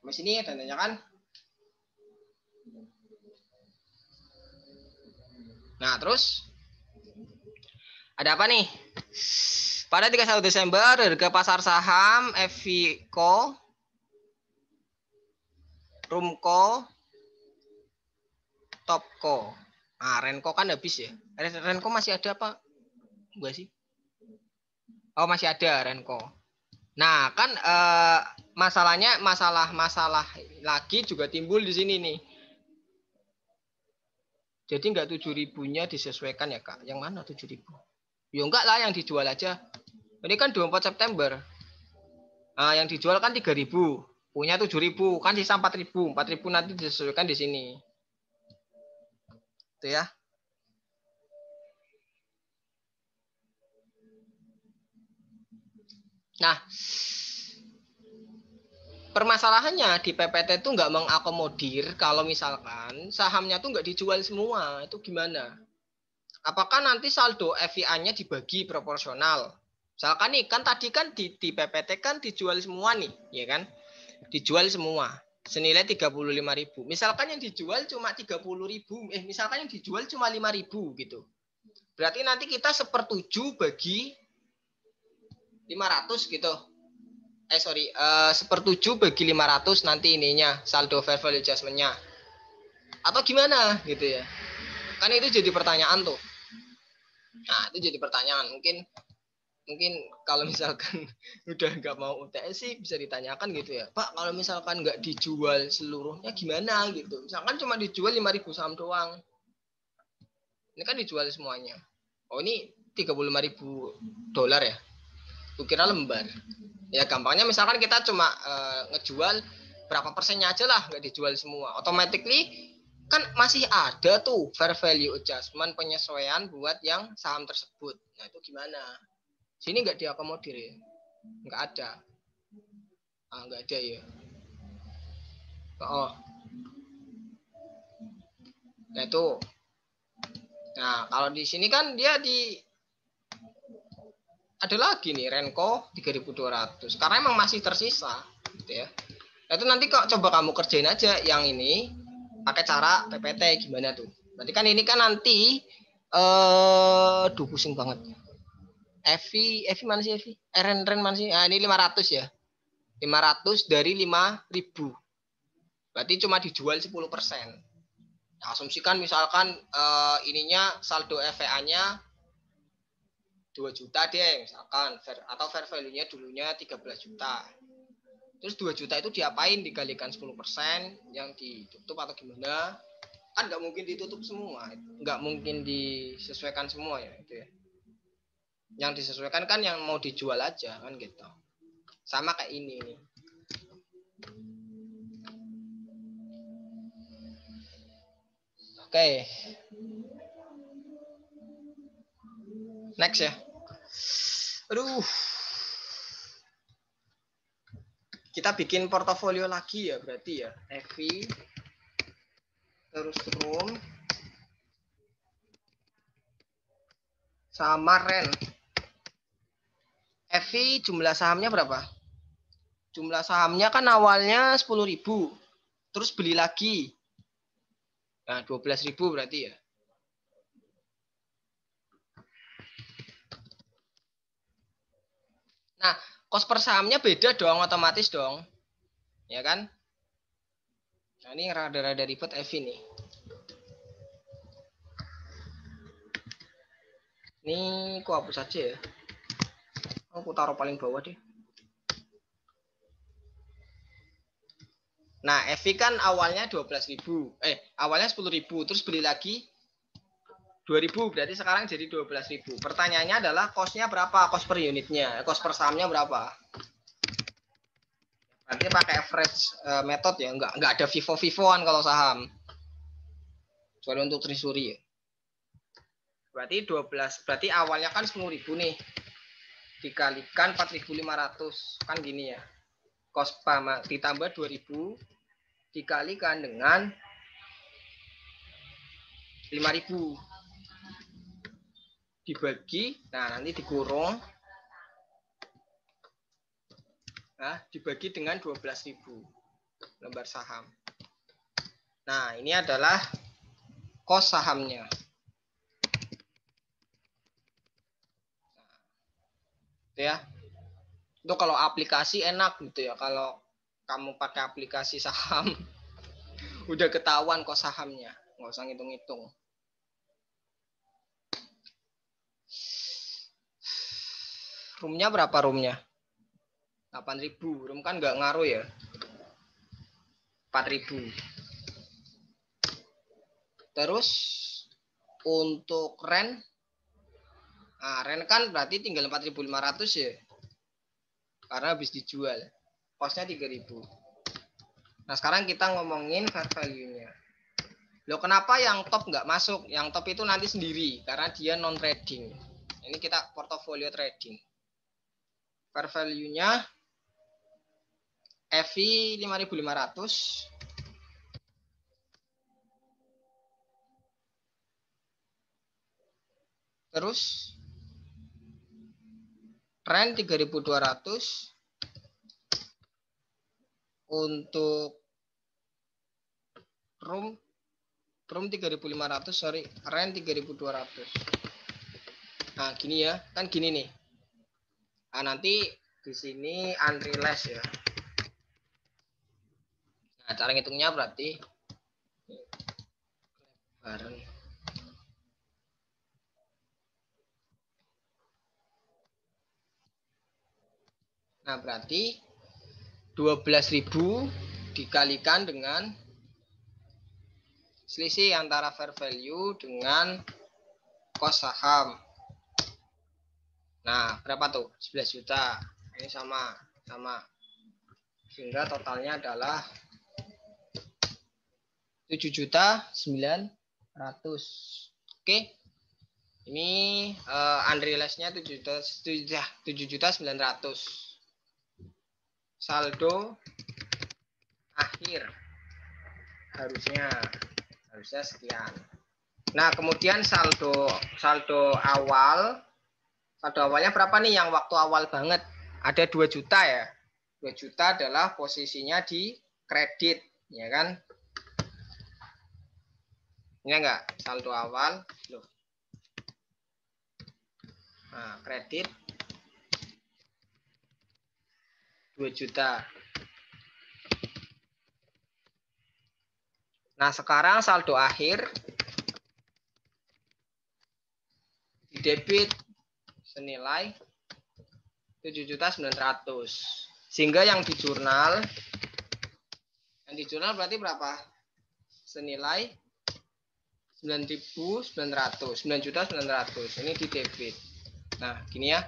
Sampai sini ada yang tanyakan? Nah, terus ada apa nih? Pada 31 Desember, harga pasar saham Evico, Rumco, Topco. Nah, Renco kan habis ya. Renco masih ada apa? Enggak sih? Oh, masih ada Renco. Nah, kan masalahnya masalah lagi juga timbul di sini nih. Jadi enggak 7.000-nya disesuaikan ya, Kak. Yang mana 7.000? Ya enggak lah, yang dijual aja. Ini kan 24 September. Nah, yang dijual kan 3.000. Punya 7.000. Kan sisa 4.000. 4.000 nanti disesuaikan di sini. Itu ya. Nah, permasalahannya di PPT itu nggak mengakomodir kalau misalkan sahamnya tuh nggak dijual semua. Itu gimana? Apakah nanti saldo FIA-nya dibagi proporsional? Misalkan nih, kan tadi kan di PPT kan dijual semua nih, ya kan? Dijual semua. Senilai 35.000. Misalkan yang dijual cuma 30.000. Misalkan yang dijual cuma 5.000 gitu. Berarti nanti kita 1/7 bagi 500 gitu. 1/7 bagi 500 nanti ininya, saldo fair value adjustment-nya. Atau gimana gitu ya. Kan itu jadi pertanyaan tuh. Nah, itu jadi pertanyaan. Mungkin kalau misalkan udah nggak mau UTS sih bisa ditanyakan gitu ya. Pak, kalau misalkan nggak dijual seluruhnya gimana gitu. Misalkan cuma dijual 5.000 saham doang. Ini kan dijual semuanya. Oh, ini $35.000 ya. Kukira lembar. Ya gampangnya misalkan kita cuma ngejual berapa persennya aja lah, nggak dijual semua. Automatically kan masih ada tuh fair value adjustment, penyesuaian buat yang saham tersebut. Nah itu gimana? Sini nggak diakomodir ya? Nggak ada. Nggak ada ya. Oh. Nah itu. Nah kalau di sini kan dia ada lagi nih Renko 3.200 karena emang masih tersisa gitu ya. Nah, itu nanti kok coba kamu kerjain aja yang ini pakai cara PPT gimana tuh. Berarti kan ini kan nanti pusing banget. Evi mana sih Evi? Ren mana sih? Nah, ini 500 ya. 500 dari 5.000. Berarti cuma dijual 10%. Nah, asumsikan misalkan ininya saldo FVA-nya 2 juta deh misalkan atau fair value-nya dulunya 13 juta. Terus 2 juta itu diapain? Dikalikan 10% yang ditutup atau gimana? Kan nggak mungkin ditutup semua. Nggak mungkin disesuaikan semua ya itu ya. Yang disesuaikan kan yang mau dijual aja kan gitu. Sama kayak ini. Oke. Next ya. Aduh. Kita bikin portofolio lagi ya berarti ya. Evi. Terus Room. Sama Ren. Evi jumlah sahamnya berapa? Jumlah sahamnya kan awalnya 10.000. Terus beli lagi. Nah, 12.000 berarti ya. Nah, kos per sahamnya beda dong, otomatis dong. Ya kan? Nah, ini rada-rada ribet Evi nih. Ini aku hapus aja ya. Aku taruh paling bawah deh. Nah, Evi kan awalnya 12.000. Awalnya 10.000, terus beli lagi 2.000, berarti sekarang jadi 12.000. Pertanyaannya adalah kosnya berapa? Kos per unitnya, kos per sahamnya berapa? Berarti pakai average method ya, nggak ada FIFO-FIFOan kalau saham. Kecuali untuk treasury ya. Berarti 12, berarti awalnya kan 10.000 nih. Dikalikan 4.500, kan gini ya. Kos PAMA ditambah 2.000 dikalikan dengan 5.000 dibagi, nah nanti dikurung, nah dibagi dengan 12.000. lembar saham. Nah, ini adalah kos sahamnya. Gitu ya. Itu kalau aplikasi enak gitu ya. Kalau kamu pakai aplikasi saham, udah ketahuan kos sahamnya. Nggak usah ngitung-ngitung. Roomnya berapa roomnya? 8.000. Room kan nggak ngaruh ya. 4.000. Terus untuk rent, nah rent kan berarti tinggal 4.500 ya. Karena habis dijual. Kosnya 3.000. Nah sekarang kita ngomongin fair value-nya. Loh kenapa yang top nggak masuk? Yang top itu nanti sendiri. Karena dia non trading. Ini kita portofolio trading. Fair value-nya FI 5.500. Terus rent 3.200. Untuk room 3.500, sorry, rent 3.200. Nah, gini ya. Kan gini nih. Nah, nanti di sini unrealized ya. Nah, cara ngitungnya berarti bareng. Nah, berarti 12.000 dikalikan dengan selisih antara fair value dengan kos saham. Nah, berapa tuh? 11 juta. Ini sama. Sehingga totalnya adalah 7.900.000. Oke. Ini unrealized-nya 7.900.000. Saldo akhir harusnya sekian. Nah, kemudian saldo awalnya berapa nih yang waktu awal banget? Ada 2 juta ya. 2 juta adalah posisinya di kredit, ya kan? Ini enggak saldo awal. Loh. Nah, kredit 2 juta. Nah, sekarang saldo akhir di debit senilai 7.900.000. Sehingga yang di jurnal berarti berapa? Senilai 9.900. 9.900.000. Ini di debit. Nah, gini ya.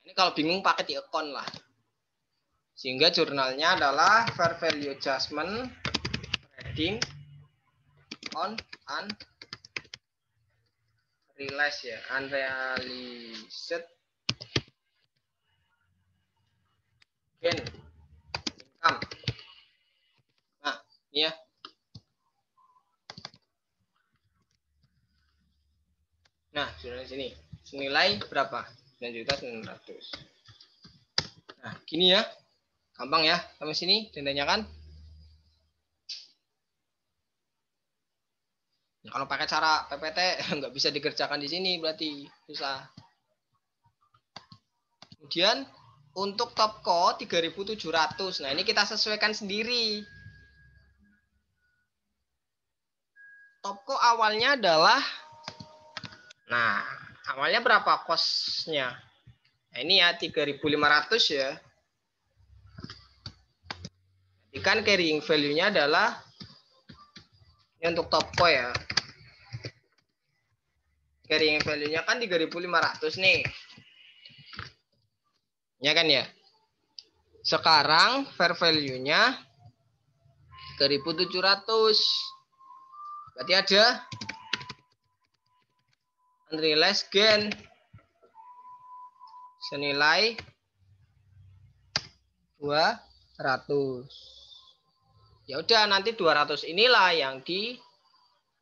Ini kalau bingung pakai di account lah. Sehingga jurnalnya adalah fair value adjustment trading on unrealized ya, unrealized gain income. Nah, ini ya. Nah, jurnal sini senilai berapa? 9.900.000. Nah, gini ya. Gampang ya, sampai sini tandanya kan. Nah, kalau pakai cara PPT nggak bisa dikerjakan di sini berarti susah. Kemudian untuk topco 3.700. Nah, ini kita sesuaikan sendiri. Topco awalnya adalah, nah, awalnya berapa kosnya? Nah, ini ya 3.500 ya. Ikan carrying value-nya adalah ini untuk topco ya. Carrying value-nya kan 3.500 nih. Ya kan ya. Sekarang fair value-nya 3.700. Berarti ada unrealized gain senilai 200. Ya udah, nanti 200 inilah yang di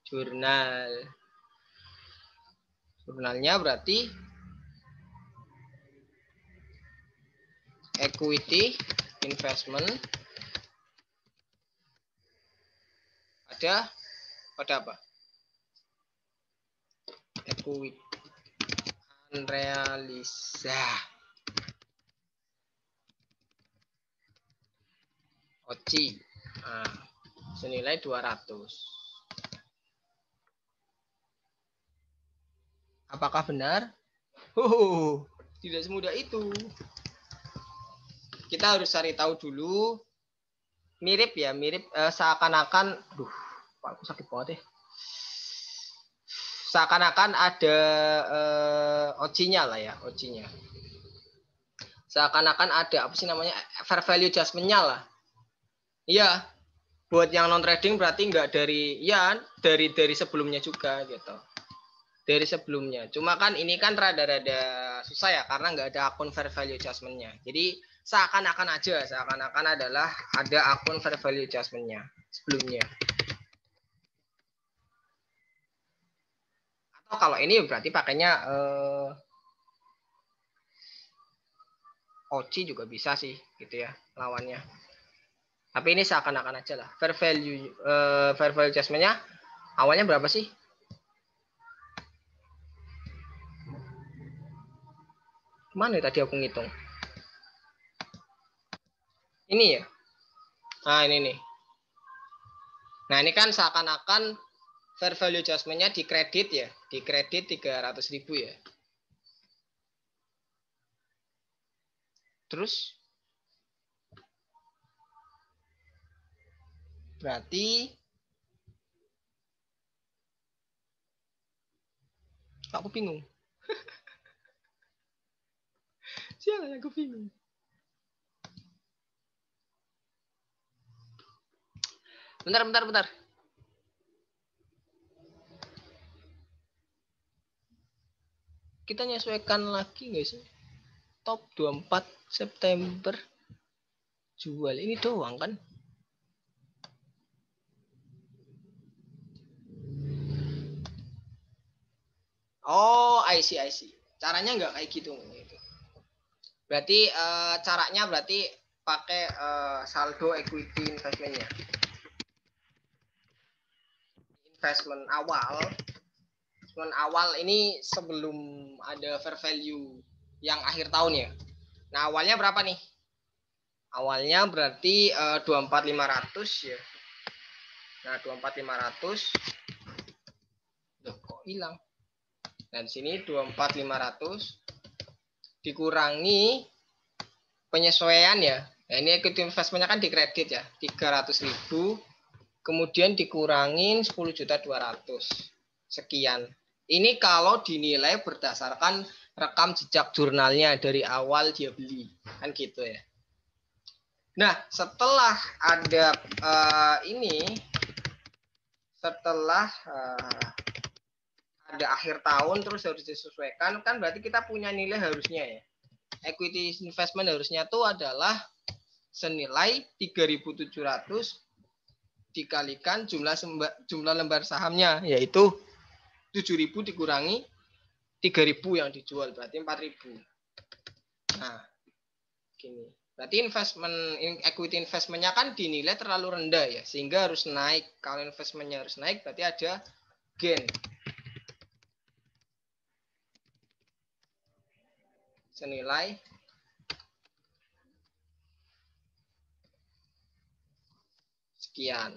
jurnal. Jurnalnya berarti equity investment pada apa? Equity unrealisa. OCI. Nah, senilai 200. Apakah benar? Tidak semudah itu. Kita harus cari tahu dulu. Mirip ya, mirip seakan-akan, aku sakit banget ya. Seakan-akan ada OCI-nya lah ya, OCI-nya. Seakan-akan ada apa sih namanya, fair value adjustment-nya lah. Iya, buat yang non trading berarti nggak dari sebelumnya juga gitu. Dari sebelumnya. Cuma kan ini kan rada-rada susah ya karena nggak ada akun fair value adjustment-nya. Jadi seakan-akan adalah ada akun fair value adjustment-nya sebelumnya. Atau kalau ini berarti pakainya OCI juga bisa sih gitu ya lawannya. Tapi ini seakan-akan aja lah. Fair value adjustment-nya awalnya berapa sih? Mana ya tadi aku ngitung? Ini ya. Nah, ini nih. Nah, ini kan seakan-akan fair value adjustment-nya dikredit ya. Dikredit 300.000 ya. Terus berarti aku bingung. Sialan aku bingung. Bentar. Kita nyesuaikan lagi nggak sih? Top 24 September jual ini doang kan? Oh, I see. Caranya nggak kayak gitu. Berarti caranya pakai saldo equity investmentnya. Investment awal ini sebelum ada fair value yang akhir tahun ya. Nah, awalnya berapa nih? Awalnya berarti 24.500 ya. Nah, 24.500. Loh, kok hilang? Dan sini 24.500 dikurangi penyesuaian ya. Nah, ini equity investmentnya kan dikredit ya, 300.000. Kemudian dikurangin 10.200.000 sekian. Ini kalau dinilai berdasarkan rekam jejak jurnalnya dari awal dia beli, kan gitu ya. Nah, setelah ada setelah ada akhir tahun terus harus disesuaikan, kan berarti kita punya nilai harusnya ya. Equity investment harusnya itu adalah senilai 3.700 dikalikan jumlah lembar sahamnya, yaitu 7.000 dikurangi 3.000 yang dijual, berarti 4.000. Nah, gini. Berarti equity investmentnya kan dinilai terlalu rendah ya, sehingga harus naik. Kalau investmentnya harus naik, berarti ada gain. Senilai sekian.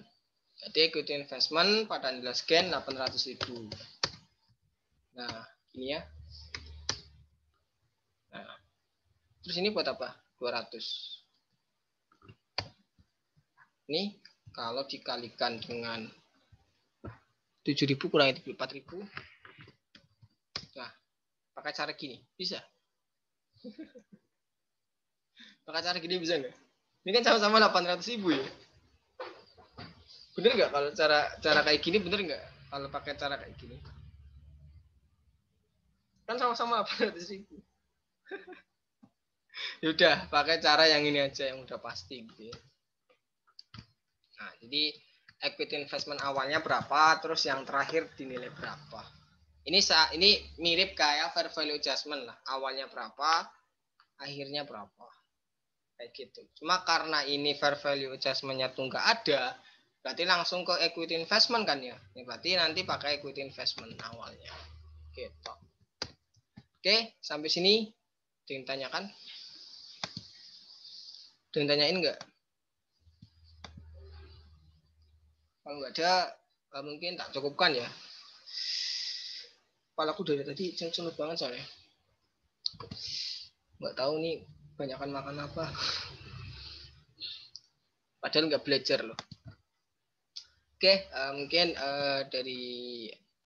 Jadi equity investment pada nilai gain 800.000. Nah, ini ya. Nah, terus ini buat apa? 200. Ini kalau dikalikan dengan 7.000 kurangi 4.000. Nah, pakai cara gini bisa. Pakai cara gini bisa nggak? Ini kan sama-sama 800.000 ya. Bener nggak kalau cara kayak gini, bener nggak kalau pakai cara kayak gini? Kan sama-sama 800.000. Yaudah, pakai cara yang ini aja yang udah pasti gitu ya. Nah, jadi equity investment awalnya berapa, terus yang terakhir dinilai berapa. Ini mirip kayak fair value adjustment lah. Awalnya berapa, akhirnya berapa. Kayak gitu. Cuma karena ini fair value adjustment-nya tuh nggak ada, Berarti langsung ke equity investment kan ya? Ya berarti nanti pakai equity investment awalnya. Gitu. Oke, sampai sini. Ada yang tanyakan? Ada yang tanyain nggak? Kalau nggak ada, mungkin tak cukupkan ya. Kepalaku dari tadi cenut banget soalnya. Nggak tahu nih banyakan makan apa. Padahal nggak belajar loh. Oke, mungkin dari